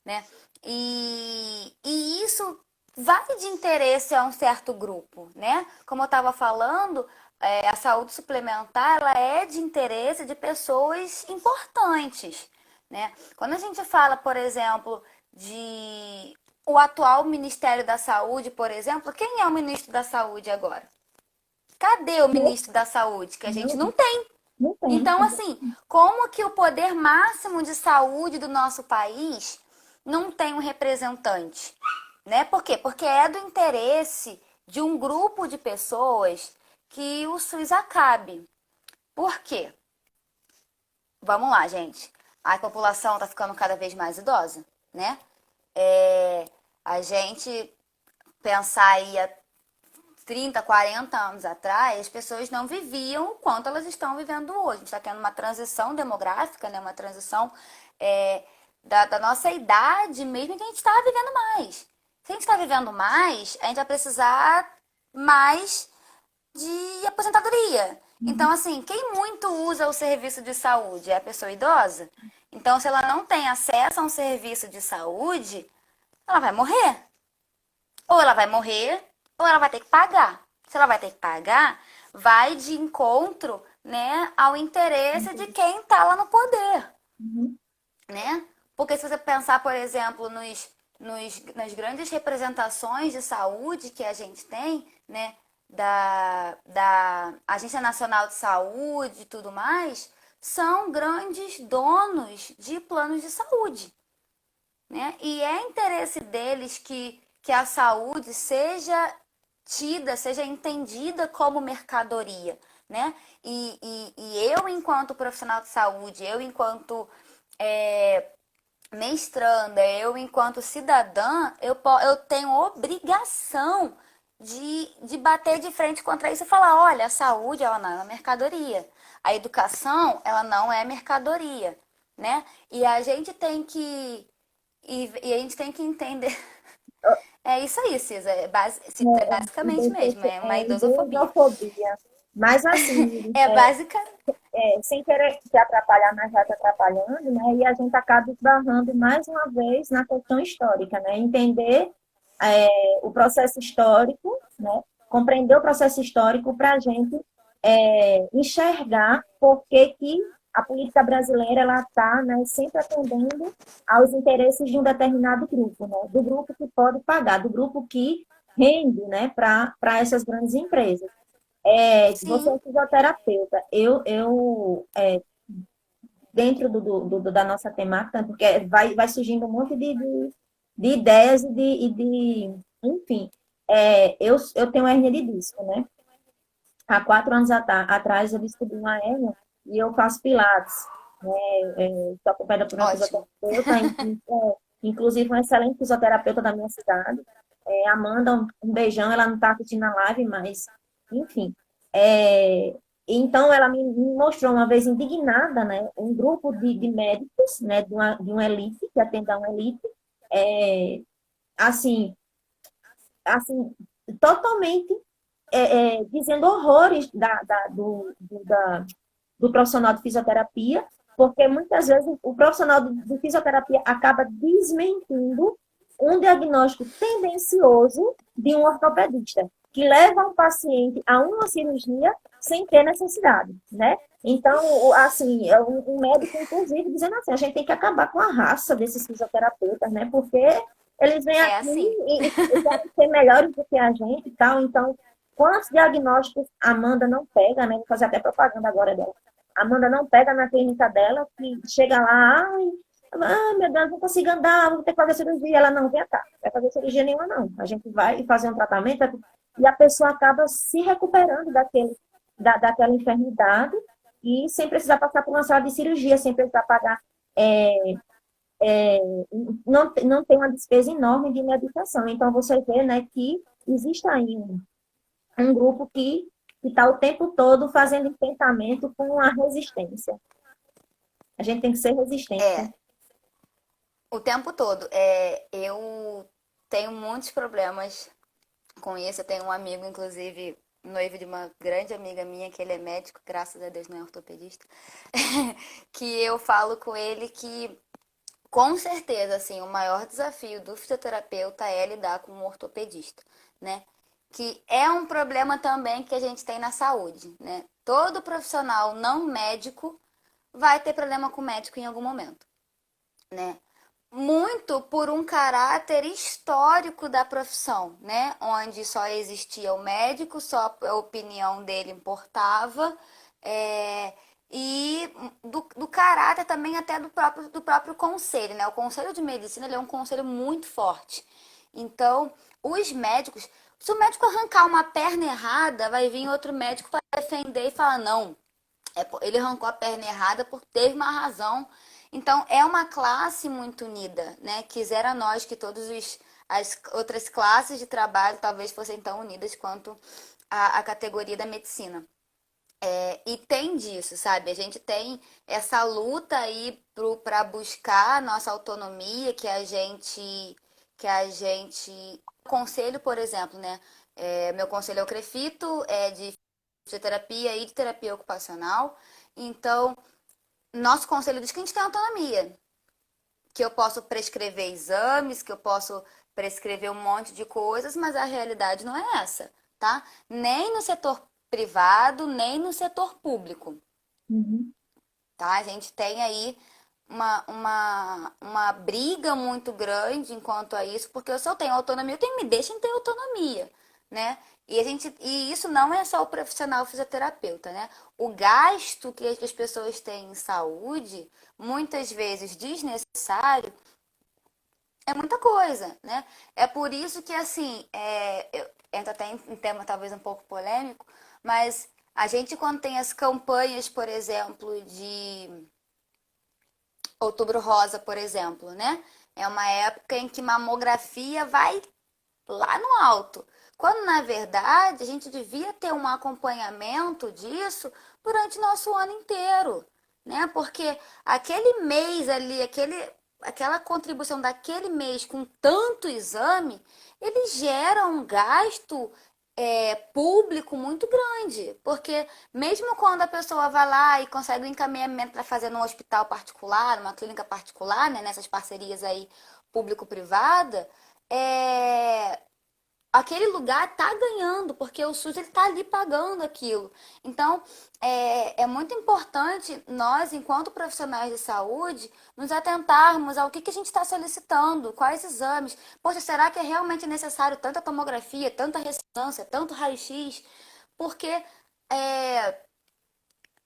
S3: né? E isso vai de interesse a um certo grupo, né? Como eu estava falando, a saúde suplementar ela é de interesse de pessoas importantes, né? Quando a gente fala, por exemplo, de o atual Ministério da Saúde, por exemplo, quem é o ministro da Saúde agora? Cadê o ministro da Saúde? Que a gente
S1: Não,
S3: não tem.
S1: não tem.
S3: Então, assim, como que o poder máximo de saúde do nosso país não tem um representante? Né? Por quê? Porque é do interesse de um grupo de pessoas que o SUS acabe. Por quê? Vamos lá, gente. A população está ficando cada vez mais idosa, né? A gente pensar aí há 30, 40 anos atrás, as pessoas não viviam o quanto elas estão vivendo hoje. A gente está tendo uma transição demográfica, né? Uma transição da nossa idade mesmo que a gente está vivendo mais. Se a gente está vivendo mais, a gente vai precisar mais de aposentadoria. Então, assim, quem muito usa o serviço de saúde é a pessoa idosa. Então, se ela não tem acesso a um serviço de saúde, ela vai morrer. Ou ela vai morrer, ou ela vai ter que pagar. Se ela vai ter que pagar, vai de encontro, né, ao interesse de quem está lá no poder,
S1: Uhum.
S3: né? Porque se você pensar, por exemplo, nas grandes representações de saúde que a gente tem, né, da Agência Nacional de Saúde e tudo mais, são grandes donos de planos de saúde, né? E é interesse deles que a saúde seja tida, seja entendida como mercadoria, né? E eu, enquanto profissional de saúde, eu, enquanto é, mestranda, eu, enquanto cidadã, eu tenho obrigação de bater de frente contra isso e falar, olha, a saúde, ela não é uma mercadoria. A educação, ela não é mercadoria, né? E a gente tem que... E a gente tem que entender... É isso aí, Cisa. É basicamente mesmo. É uma idosofobia.
S1: Idosofobia. Mas assim,
S3: É básica.
S1: sem querer te atrapalhar, mas já te atrapalhando, né? E a gente acaba esbarrando mais uma vez na questão histórica, né? Entender o processo histórico, né? Compreender o processo histórico para a gente enxergar por que a política brasileira ela está, né, sempre atendendo aos interesses de um determinado grupo, né? Do grupo que pode pagar, do grupo que rende, né, para essas grandes empresas. Você é
S3: Sim,
S1: fisioterapeuta. Dentro da nossa temática, porque vai surgindo um monte de ideias enfim, eu tenho hernia de disco, né? Há 4 anos atrás eu descobri uma hérnia e eu faço pilates, né? Estou acompanhada por uma
S3: ótimo.
S1: fisioterapeuta, inclusive uma excelente fisioterapeuta da minha cidade, Amanda, um beijão, ela não está assistindo a live, mas, enfim. Então, ela me mostrou uma vez indignada, né? Um grupo de médicos, né? De uma elite, que atende a uma elite, é, assim, assim, totalmente dizendo horrores do profissional de fisioterapia, porque muitas vezes o profissional de fisioterapia acaba desmentindo um diagnóstico tendencioso de um ortopedista, que leva um paciente a uma cirurgia sem ter necessidade, né? Então, assim, um médico, inclusive, dizendo assim, a gente tem que acabar com a raça desses fisioterapeutas, né? Porque eles vêm
S3: É
S1: aqui
S3: assim.
S1: e querem ser melhores do que a gente e tal. Então, quantos diagnósticos a Amanda não pega, né? Vou fazer até propaganda agora dela. A Amanda não pega na clínica dela, que chega lá, ai, meu Deus, não consigo andar, vou ter que fazer cirurgia. Ela não, vem cá, não vai fazer cirurgia nenhuma, não. A gente vai fazer um tratamento e a pessoa acaba se recuperando daquela enfermidade e sem precisar passar por uma sala de cirurgia, sem precisar pagar. É, é, não tem uma despesa enorme de medicação. Então, você vê, né, que existe aí um grupo que está o tempo todo fazendo enfrentamento com a resistência. A gente tem que ser resistente, né?
S3: É, o tempo todo. Eu tenho muitos problemas com isso. Eu tenho um amigo, inclusive, noivo de uma grande amiga minha, que ele é médico, graças a Deus não é ortopedista, que eu falo com ele que, com certeza, assim, o maior desafio do fisioterapeuta é lidar com um ortopedista, né? Que é um problema também que a gente tem na saúde, né? Todo profissional não médico vai ter problema com o médico em algum momento, né? Muito por um caráter histórico da profissão, né? Onde só existia o médico, só a opinião dele importava, é, e do caráter também até do próprio conselho, né? O conselho de medicina ele é um conselho muito forte. Então, os médicos, se o médico arrancar uma perna errada, vai vir outro médico para defender e falar, não, ele arrancou a perna errada porque teve uma razão. Então, é uma classe muito unida, né? Quisera nós que as outras classes de trabalho talvez fossem tão unidas quanto a categoria da medicina. E tem disso, sabe? A gente tem essa luta aí para buscar a nossa autonomia, conselho, por exemplo, né? Meu conselho é o CREFITO, é de fisioterapia e de terapia ocupacional. Então, nosso conselho diz que a gente tem autonomia, que eu posso prescrever exames, que eu posso prescrever um monte de coisas, mas a realidade não é essa, tá? Nem no setor privado, nem no setor público,
S1: Uhum.
S3: tá? A gente tem aí uma briga muito grande enquanto a isso, porque se eu tenho autonomia, eu tenho me deixem ter autonomia, né? E isso não é só o profissional fisioterapeuta, né? O gasto que as pessoas têm em saúde, muitas vezes desnecessário, é muita coisa, né? É por isso que, assim, eu entro até em um tema talvez um pouco polêmico, mas a gente, quando tem as campanhas, por exemplo, de Outubro Rosa, por exemplo, né? É uma época em que mamografia vai lá no alto. Quando, na verdade, a gente devia ter um acompanhamento disso durante nosso ano inteiro, né? Porque aquele mês ali, aquela contribuição daquele mês com tanto exame, ele gera um gasto público muito grande. Porque mesmo quando a pessoa vai lá e consegue um encaminhamento para fazer num hospital particular, numa clínica particular, né? Nessas parcerias aí público-privada, é, aquele lugar tá ganhando, porque o SUS ele tá ali pagando aquilo. Então, é muito importante nós, enquanto profissionais de saúde, nos atentarmos ao que a gente está solicitando, quais exames. Poxa, será que é realmente necessário tanta tomografia, tanta ressonância, tanto raio-x? Porque é,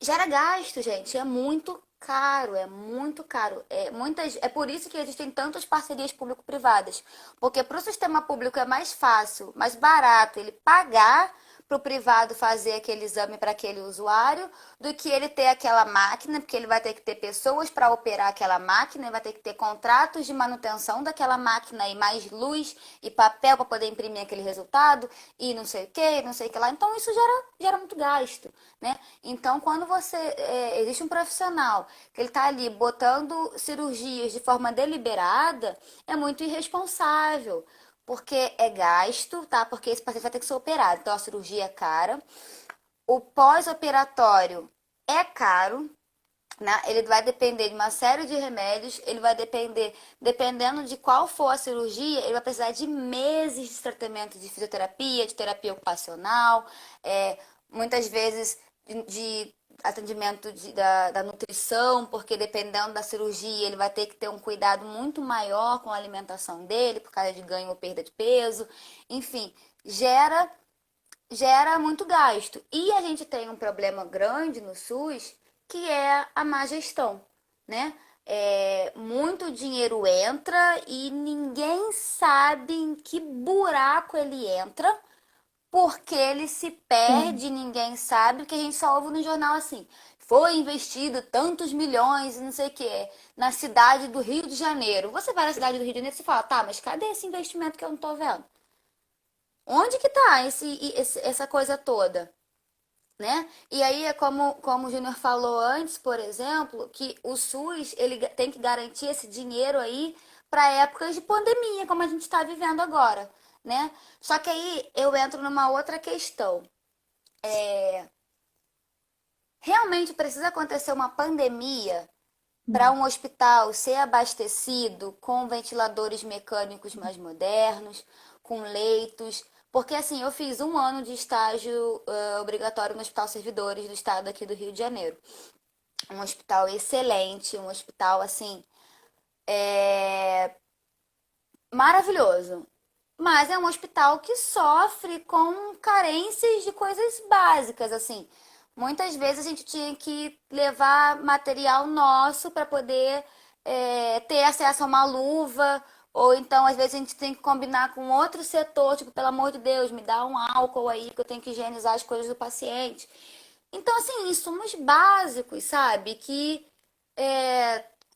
S3: gera gasto, gente. É muito caro, é muito caro. É por isso que existem tantas parcerias público-privadas. Porque para o sistema público é mais fácil, mais barato ele pagar para o privado fazer aquele exame para aquele usuário do que ele ter aquela máquina, porque ele vai ter que ter pessoas para operar aquela máquina, ele vai ter que ter contratos de manutenção daquela máquina e mais luz e papel para poder imprimir aquele resultado e não sei o que, não sei o que lá. Então isso gera muito gasto, né? Então, quando existe um profissional que ele está ali botando cirurgias de forma deliberada, é muito irresponsável, porque é gasto, tá? Porque esse paciente vai ter que ser operado. Então, a cirurgia é cara. O pós-operatório é caro, né? Ele vai depender de uma série de remédios, ele vai dependendo de qual for a cirurgia, ele vai precisar de meses de tratamento de fisioterapia, de terapia ocupacional, muitas vezes de atendimento da nutrição, porque dependendo da cirurgia, ele vai ter que ter um cuidado muito maior com a alimentação dele, por causa de ganho ou perda de peso. Enfim, gera muito gasto. E a gente tem um problema grande no SUS, que é a má gestão, né? Muito dinheiro entra e ninguém sabe em que buraco ele entra, porque ele se
S1: Sim.
S3: perde, ninguém sabe, que a gente só ouve no jornal assim. Foi investido tantos milhões e não sei o quê, na cidade do Rio de Janeiro. Você vai na cidade do Rio de Janeiro e você fala, tá, mas cadê esse investimento que eu não tô vendo? Onde que tá essa coisa toda? Né? E aí é como o Júnior falou antes, por exemplo, que o SUS ele tem que garantir esse dinheiro aí para épocas de pandemia, como a gente está vivendo agora, né? Só que aí eu entro numa outra questão. Realmente precisa acontecer uma pandemia para
S1: Não.
S3: um hospital ser abastecido com ventiladores mecânicos mais modernos, com leitos. Porque assim, eu fiz um ano de estágio obrigatório no Hospital Servidores do Estado aqui do Rio de Janeiro. Um hospital excelente, um hospital assim, maravilhoso. Mas é um hospital que sofre com carências de coisas básicas, assim. Muitas vezes a gente tinha que levar material nosso para poder ter acesso a uma luva, ou então às vezes a gente tem que combinar com outro setor, tipo, pelo amor de Deus, me dá um álcool aí que eu tenho que higienizar as coisas do paciente. Então, assim, insumos básicos, sabe? Que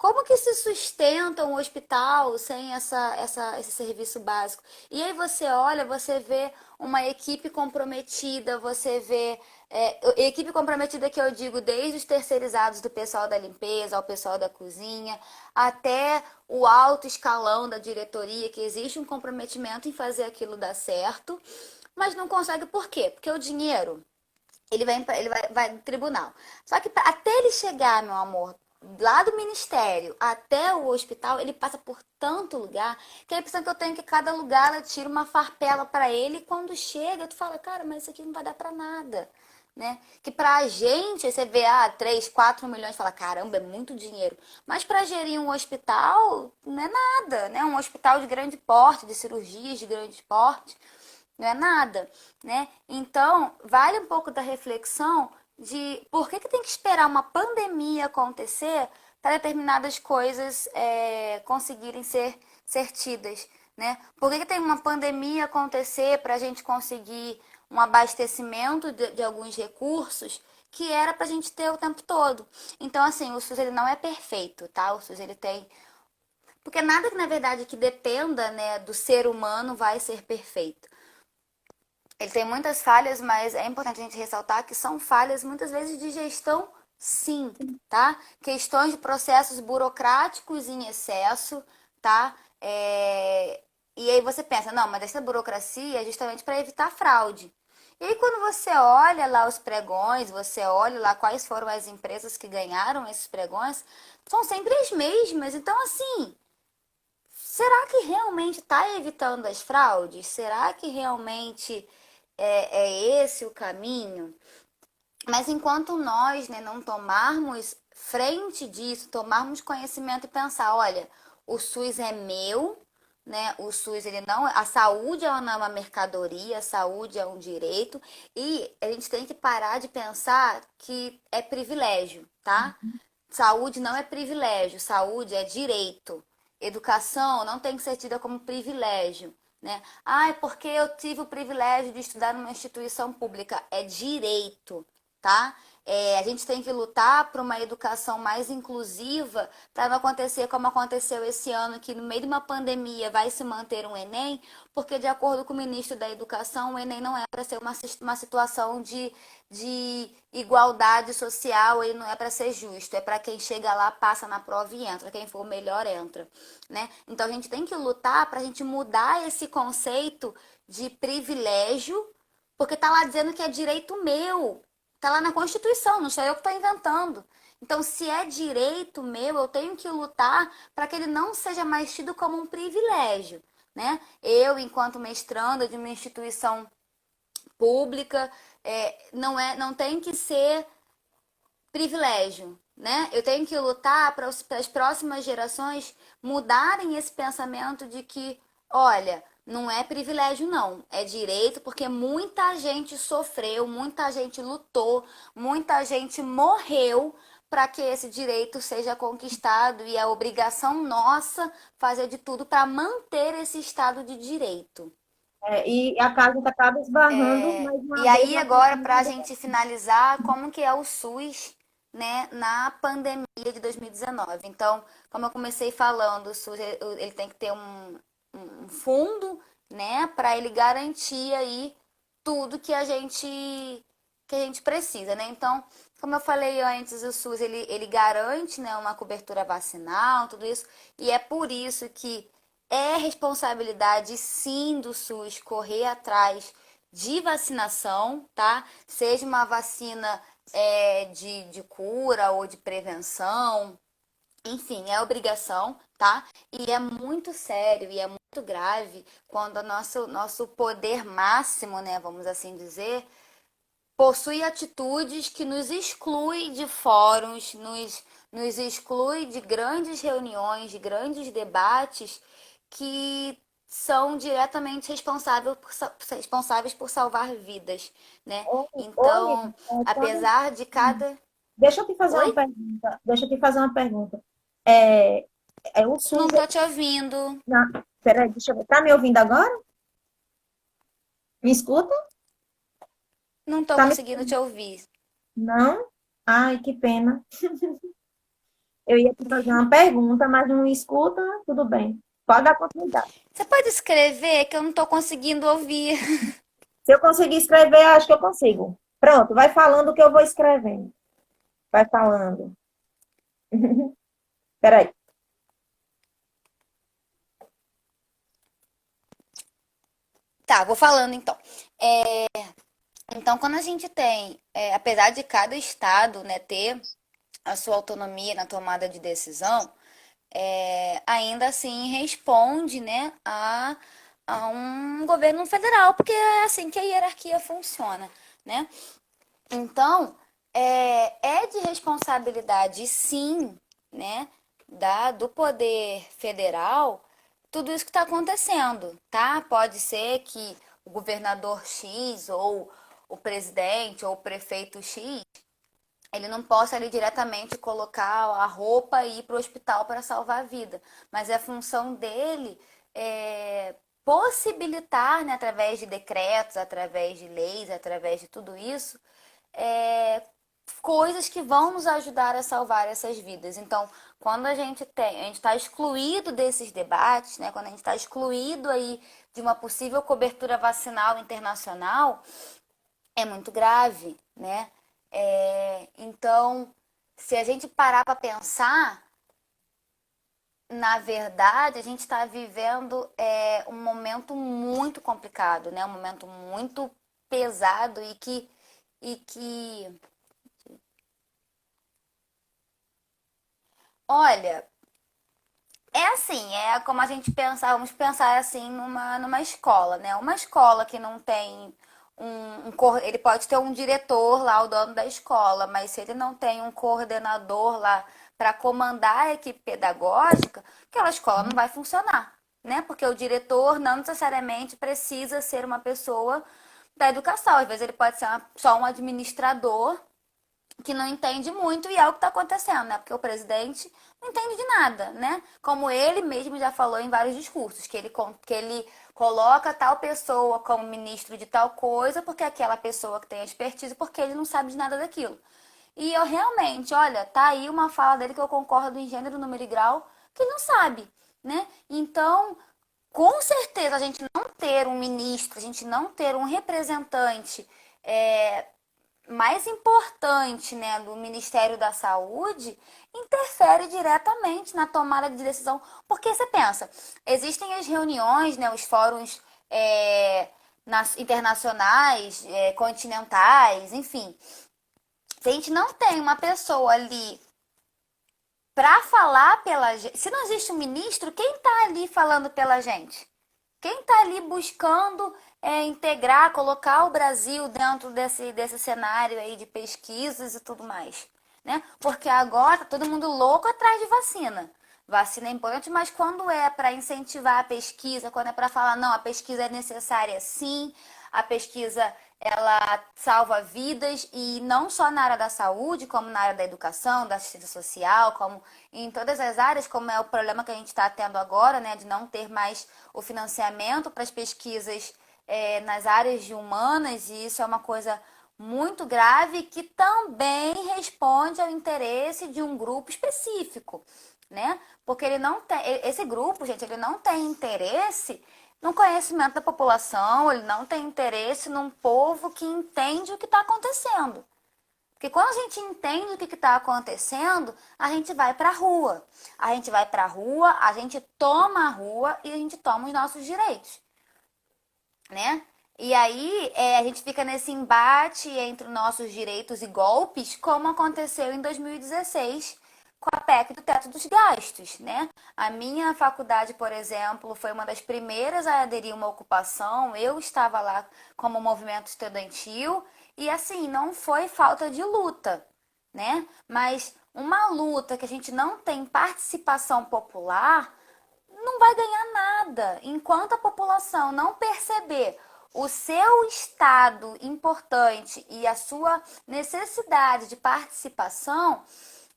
S3: como que se sustenta um hospital sem esse serviço básico? E aí você olha, você vê uma equipe comprometida, você vê equipe comprometida que eu digo desde os terceirizados do pessoal da limpeza ao pessoal da cozinha, até o alto escalão da diretoria, que existe um comprometimento em fazer aquilo dar certo, mas não consegue por quê? Porque o dinheiro vai no tribunal. Só que até ele chegar, meu amor, lá do ministério até o hospital, ele passa por tanto lugar que ele precisa que eu tenho que cada lugar ela tira uma farpela para ele e quando chega tu fala, cara, mas isso aqui não vai dar para nada. Né? Que pra gente, você vê, 3, 4 milhões, fala, caramba, é muito dinheiro. Mas para gerir um hospital, não é nada, né? Um hospital de grande porte, de cirurgias de grande porte, não é nada, né? Então, vale um pouco da reflexão de por que tem que esperar uma pandemia acontecer para determinadas coisas conseguirem ser tidas, né? Por que tem uma pandemia acontecer para a gente conseguir um abastecimento de alguns recursos que era para a gente ter o tempo todo? Então, assim, o SUS ele não é perfeito, tá? O SUS ele tem porque nada que, na verdade, que dependa, né, do ser humano vai ser perfeito. Ele tem muitas falhas, mas é importante a gente ressaltar que são falhas muitas vezes de gestão, sim, tá? Questões de processos burocráticos em excesso, tá? E aí você pensa, não, mas essa burocracia é justamente para evitar fraude. E aí quando você olha lá os pregões, você olha lá quais foram as empresas que ganharam esses pregões, são sempre as mesmas. Então, assim, será que realmente está evitando as fraudes? Será que realmente é esse o caminho? Mas enquanto nós, né, não tomarmos frente disso, tomarmos conhecimento e pensar, olha, o SUS é meu, né? O SUS ele não, a saúde ela não é uma mercadoria, a saúde é um direito e a gente tem que parar de pensar que é privilégio, tá? Saúde não é privilégio, saúde é direito. Educação não tem que ser tida como privilégio, né? É porque eu tive o privilégio de estudar numa instituição pública. É direito, tá? A gente tem que lutar por uma educação mais inclusiva para não acontecer como aconteceu esse ano, que no meio de uma pandemia vai se manter um Enem, porque de acordo com o ministro da Educação, o Enem não é para ser uma situação de igualdade social, ele não é para ser justo, é para quem chega lá, passa na prova e entra, quem for melhor entra, né? Então a gente tem que lutar para a gente mudar esse conceito de privilégio, porque tá lá dizendo que é direito meu, tá lá na Constituição, não sou eu que estou inventando. Então, se é direito meu, eu tenho que lutar para que ele não seja mais tido como um privilégio, né? Eu, enquanto mestranda de uma instituição pública, não tem que ser privilégio, né? Eu tenho que lutar para as próximas gerações mudarem esse pensamento de que, olha, não é privilégio não, é direito, porque muita gente sofreu, muita gente lutou, muita gente morreu para que esse direito seja conquistado e é obrigação nossa fazer de tudo para manter esse estado de direito.
S1: E a casa acaba esbarrando mais
S3: E
S1: uma vez
S3: aí,
S1: na
S3: agora,
S1: questão
S3: para a gente finalizar, como que é o SUS, né, na pandemia de 2019? Então, como eu comecei falando, o SUS ele tem que ter um fundo, né, para ele garantir aí tudo que a gente precisa, né? Então, como eu falei antes, o SUS ele garante, né, uma cobertura vacinal, tudo isso, e é por isso que é responsabilidade sim do SUS correr atrás de vacinação, tá? Seja uma vacina de cura ou de prevenção, enfim, é obrigação, tá? E é muito sério e é muito grave quando o nosso poder máximo, né, vamos assim dizer, possui atitudes que nos exclui de fóruns, nos exclui de grandes reuniões, de grandes debates que são diretamente responsáveis por salvar vidas, né?
S1: Amiga,
S3: Então, apesar de cada...
S1: deixa eu te fazer uma
S3: Oi?
S1: pergunta. Deixa eu te fazer uma pergunta. É, o
S3: Não
S1: SUS.
S3: tô te ouvindo.
S1: Peraí, deixa eu ver. Tá me ouvindo agora? Me escuta?
S3: Não tô
S1: Tá me...
S3: conseguindo te ouvir.
S1: Não? Ai, que pena. Eu ia te fazer uma pergunta, mas não escuta, tudo bem. Pode dar continuidade.
S3: Você pode escrever que eu não estou conseguindo ouvir.
S1: Se eu conseguir escrever, acho que eu consigo. Pronto, vai falando que eu vou escrevendo. Vai falando. Peraí.
S3: Tá, vou falando então. Então, quando a gente tem, apesar de cada estado, né, ter a sua autonomia na tomada de decisão, ainda assim responde, né, a um governo federal, porque é assim que a hierarquia funciona, né? Então, é de responsabilidade, sim, né, do poder federal, tudo isso que está acontecendo, tá? Pode ser que o governador X ou o presidente ou o prefeito X, ele não possa ali diretamente colocar a roupa e ir para o hospital para salvar a vida, mas é função dele possibilitar, né, através de decretos, através de leis, através de tudo isso, é, coisas que vão nos ajudar a salvar essas vidas. Então, quando a gente está excluído desses debates, né, quando a gente está excluído aí de uma possível cobertura vacinal internacional, é muito grave, né? Então, se a gente parar para pensar, na verdade, a gente está vivendo um momento muito complicado, né? Um momento muito pesado e que, olha, é assim, é como a gente pensar, vamos pensar assim numa escola, né? Uma escola que não tem ele pode ter um diretor lá, o dono da escola, mas se ele não tem um coordenador lá para comandar a equipe pedagógica, aquela escola não vai funcionar, né? Porque o diretor não necessariamente precisa ser uma pessoa da educação, às vezes ele pode ser só um administrador que não entende muito e é o que está acontecendo, né? Porque o presidente não entende de nada, né? Como ele mesmo já falou em vários discursos, que ele coloca tal pessoa como ministro de tal coisa, porque é aquela pessoa que tem expertise, porque ele não sabe de nada daquilo. E eu realmente, olha, tá aí uma fala dele que eu concordo em gênero, número e grau, que ele não sabe, né? Então, com certeza, a gente não ter um ministro, a gente não ter um representante mais importante, né, do Ministério da Saúde, interfere diretamente na tomada de decisão. Porque você pensa, existem as reuniões, né, os fóruns internacionais, continentais, enfim. Se a gente não tem uma pessoa ali para falar pela gente, se não existe um ministro, quem está ali falando pela gente? Quem está ali buscando integrar, colocar o Brasil dentro desse cenário aí de pesquisas e tudo mais, né? Porque agora tá todo mundo louco atrás de vacina. Vacina é importante, mas quando é para incentivar a pesquisa, quando é para falar, não, a pesquisa é necessária sim, a pesquisa ela salva vidas e não só na área da saúde, como na área da educação, da assistência social, como em todas as áreas, como é o problema que a gente está tendo agora, né, de não ter mais o financiamento para as pesquisas nas áreas de humanas, e isso é uma coisa muito grave que também responde ao interesse de um grupo específico, né? Porque ele não tem, esse grupo, gente, ele não tem interesse no conhecimento da população, ele não tem interesse num povo que entende o que está acontecendo. Porque quando a gente entende o que está acontecendo, a gente vai para a rua. A gente vai para a rua, a gente toma a rua e a gente toma os nossos direitos, né? E aí a gente fica nesse embate entre nossos direitos e golpes, como aconteceu em 2016 com a PEC do teto dos gastos, né? A minha faculdade, por exemplo, foi uma das primeiras a aderir a uma ocupação. Eu estava lá como movimento estudantil e assim, não foi falta de luta, né? Mas uma luta que a gente não tem participação popular não vai ganhar nada. Enquanto a população não perceber o seu estado importante e a sua necessidade de participação,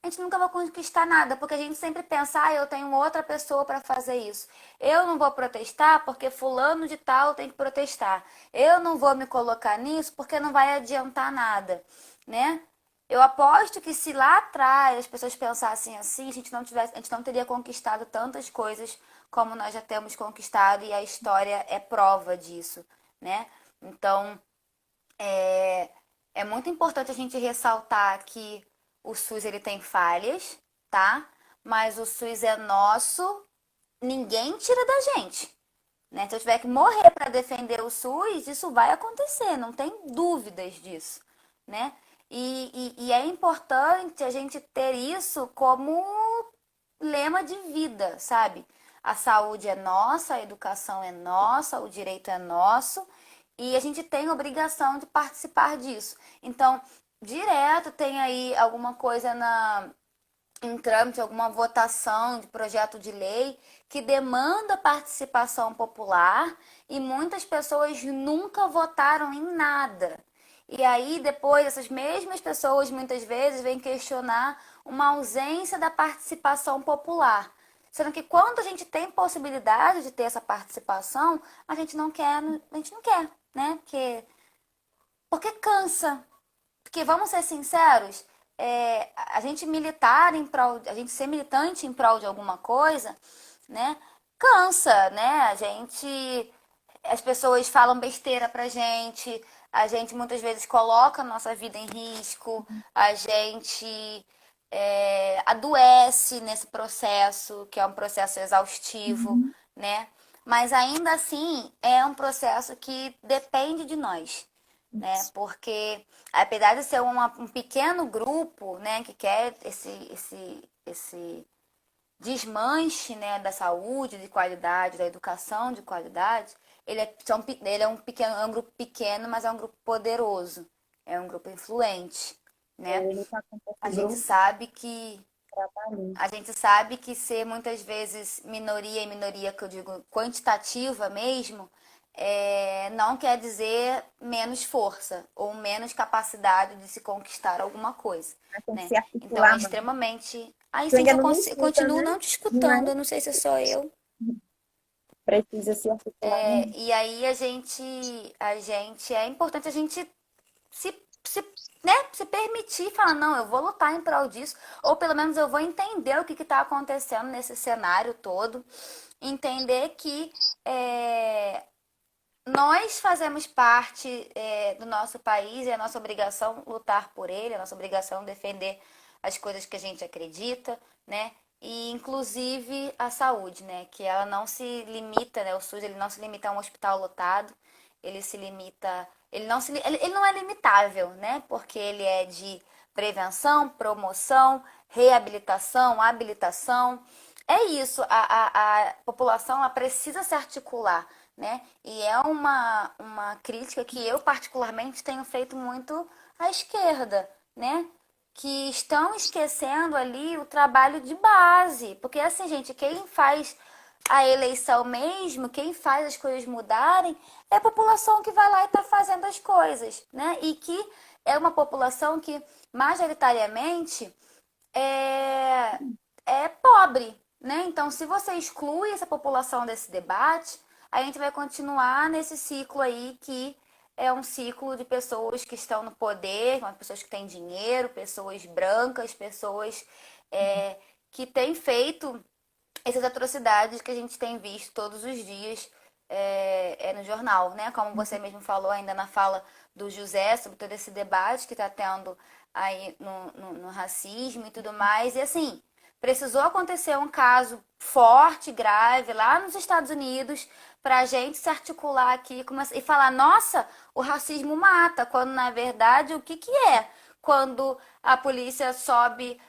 S3: a gente nunca vai conquistar nada, porque a gente sempre pensa, eu tenho outra pessoa para fazer isso. Eu não vou protestar porque fulano de tal tem que protestar. Eu não vou me colocar nisso porque não vai adiantar nada, né? Eu aposto que se lá atrás as pessoas pensassem assim, a gente não teria conquistado tantas coisas como nós já temos conquistado e a história é prova disso, né? Então, é, é muito importante a gente ressaltar que o SUS ele tem falhas, tá? Mas o SUS é nosso, ninguém tira da gente, né? Se eu tiver que morrer para defender o SUS, isso vai acontecer, não tem dúvidas disso, né? E é importante a gente ter isso como lema de vida, sabe? A saúde é nossa, a educação é nossa, o direito é nosso e a gente tem obrigação de participar disso. Então, direto tem aí alguma coisa em trâmite, alguma votação de projeto de lei que demanda participação popular e muitas pessoas nunca votaram em nada. E aí, depois, essas mesmas pessoas muitas vezes vêm questionar uma ausência da participação popular. Sendo que quando a gente tem possibilidade de ter essa participação, a gente não quer, né? Porque cansa. Porque vamos ser sinceros, a gente militar em prol, a gente ser militante em prol de alguma coisa, né? Cansa, né? As pessoas falam besteira pra gente, a gente muitas vezes coloca a nossa vida em risco, a gente adoece nesse processo, que é um processo exaustivo,
S1: Uhum.
S3: né? Mas ainda assim é um processo que depende de nós, né?
S1: Isso.
S3: Porque apesar de ser um pequeno grupo, né, que quer esse desmanche, né, da saúde de qualidade, da educação de qualidade, ele é um pequeno, é um grupo pequeno, mas é um grupo poderoso, é um grupo influente, né?
S1: Ele está com
S3: A
S1: esse
S3: gente
S1: grupo
S3: sabe que
S1: trabalhando.
S3: a gente sabe que ser muitas vezes minoria e minoria que eu digo quantitativa mesmo, não quer dizer menos força ou menos capacidade de se conquistar alguma coisa,
S1: Tem que
S3: né?
S1: se
S3: Então é
S1: articular mais.
S3: extremamente. Aí
S1: Tu
S3: sim,
S1: ainda não me
S3: eu
S1: escuta,
S3: continuo
S1: né?
S3: não te
S1: Não
S3: escutando,
S1: é?
S3: eu não sei se sou eu.
S1: Precisa se articular mais.
S3: E aí é importante a gente se, se, né, se permitir falar, não, eu vou lutar em prol disso, ou pelo menos eu vou entender o que está acontecendo nesse cenário todo, entender que nós fazemos parte do nosso país, é a nossa obrigação lutar por ele, é a nossa obrigação defender as coisas que a gente acredita, né? E inclusive a saúde, né? Que ela não se limita, né? O SUS ele não se limita a um hospital lotado, ele se limita, ele não é limitável, né? Porque ele é de prevenção, promoção, reabilitação, habilitação. É isso, a população ela precisa se articular, né? E é uma crítica que eu particularmente tenho feito muito à esquerda, né? Que estão esquecendo ali o trabalho de base. Porque assim, gente, quem faz a eleição mesmo, quem faz as coisas mudarem, é a população que vai lá e está fazendo as coisas, né? E que é uma população que majoritariamente é, é pobre, né? Então, se você exclui essa população desse debate, a gente vai continuar nesse ciclo aí que é um ciclo de pessoas que estão no poder, pessoas que têm dinheiro, pessoas brancas, pessoas é, que têm feito essas atrocidades que a gente tem visto todos os dias no jornal, né? Como você mesmo falou ainda na fala do José sobre todo esse debate que está tendo aí no racismo e tudo mais. E assim, precisou acontecer um caso forte, grave, lá nos Estados Unidos, para a gente se articular aqui e falar, nossa, o racismo mata, quando na verdade o que que é? Quando a polícia sobe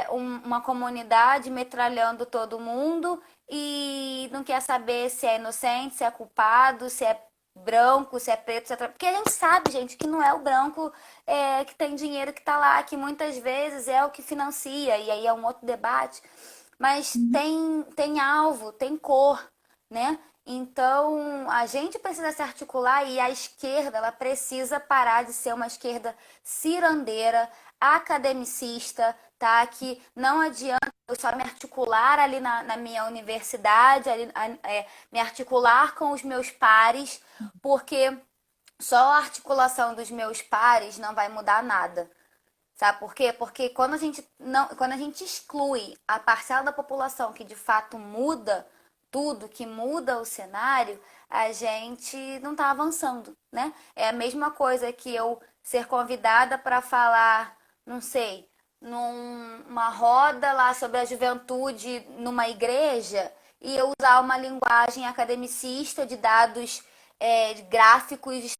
S3: uma comunidade metralhando todo mundo e não quer saber se é inocente, se é culpado, se é branco, se é preto, se é... Porque a gente sabe, gente, que não é o branco que tem dinheiro que tá lá, que muitas vezes é o que financia, e aí é um outro debate, mas tem alvo, tem cor, né? Então, a gente precisa se articular e a esquerda, ela precisa parar de ser uma esquerda cirandeira, academicista, tá? Que não adianta eu só me articular ali na minha universidade, me articular com os meus pares, porque só a articulação dos meus pares não vai mudar nada. Sabe por quê? Porque quando a gente não, quando a gente exclui a parcela da população que de fato muda tudo, que muda o cenário, a gente não está avançando, né? É a mesma coisa que eu ser convidada para falar, não sei, numa roda lá sobre a juventude numa igreja e eu usar uma linguagem academicista de dados gráficos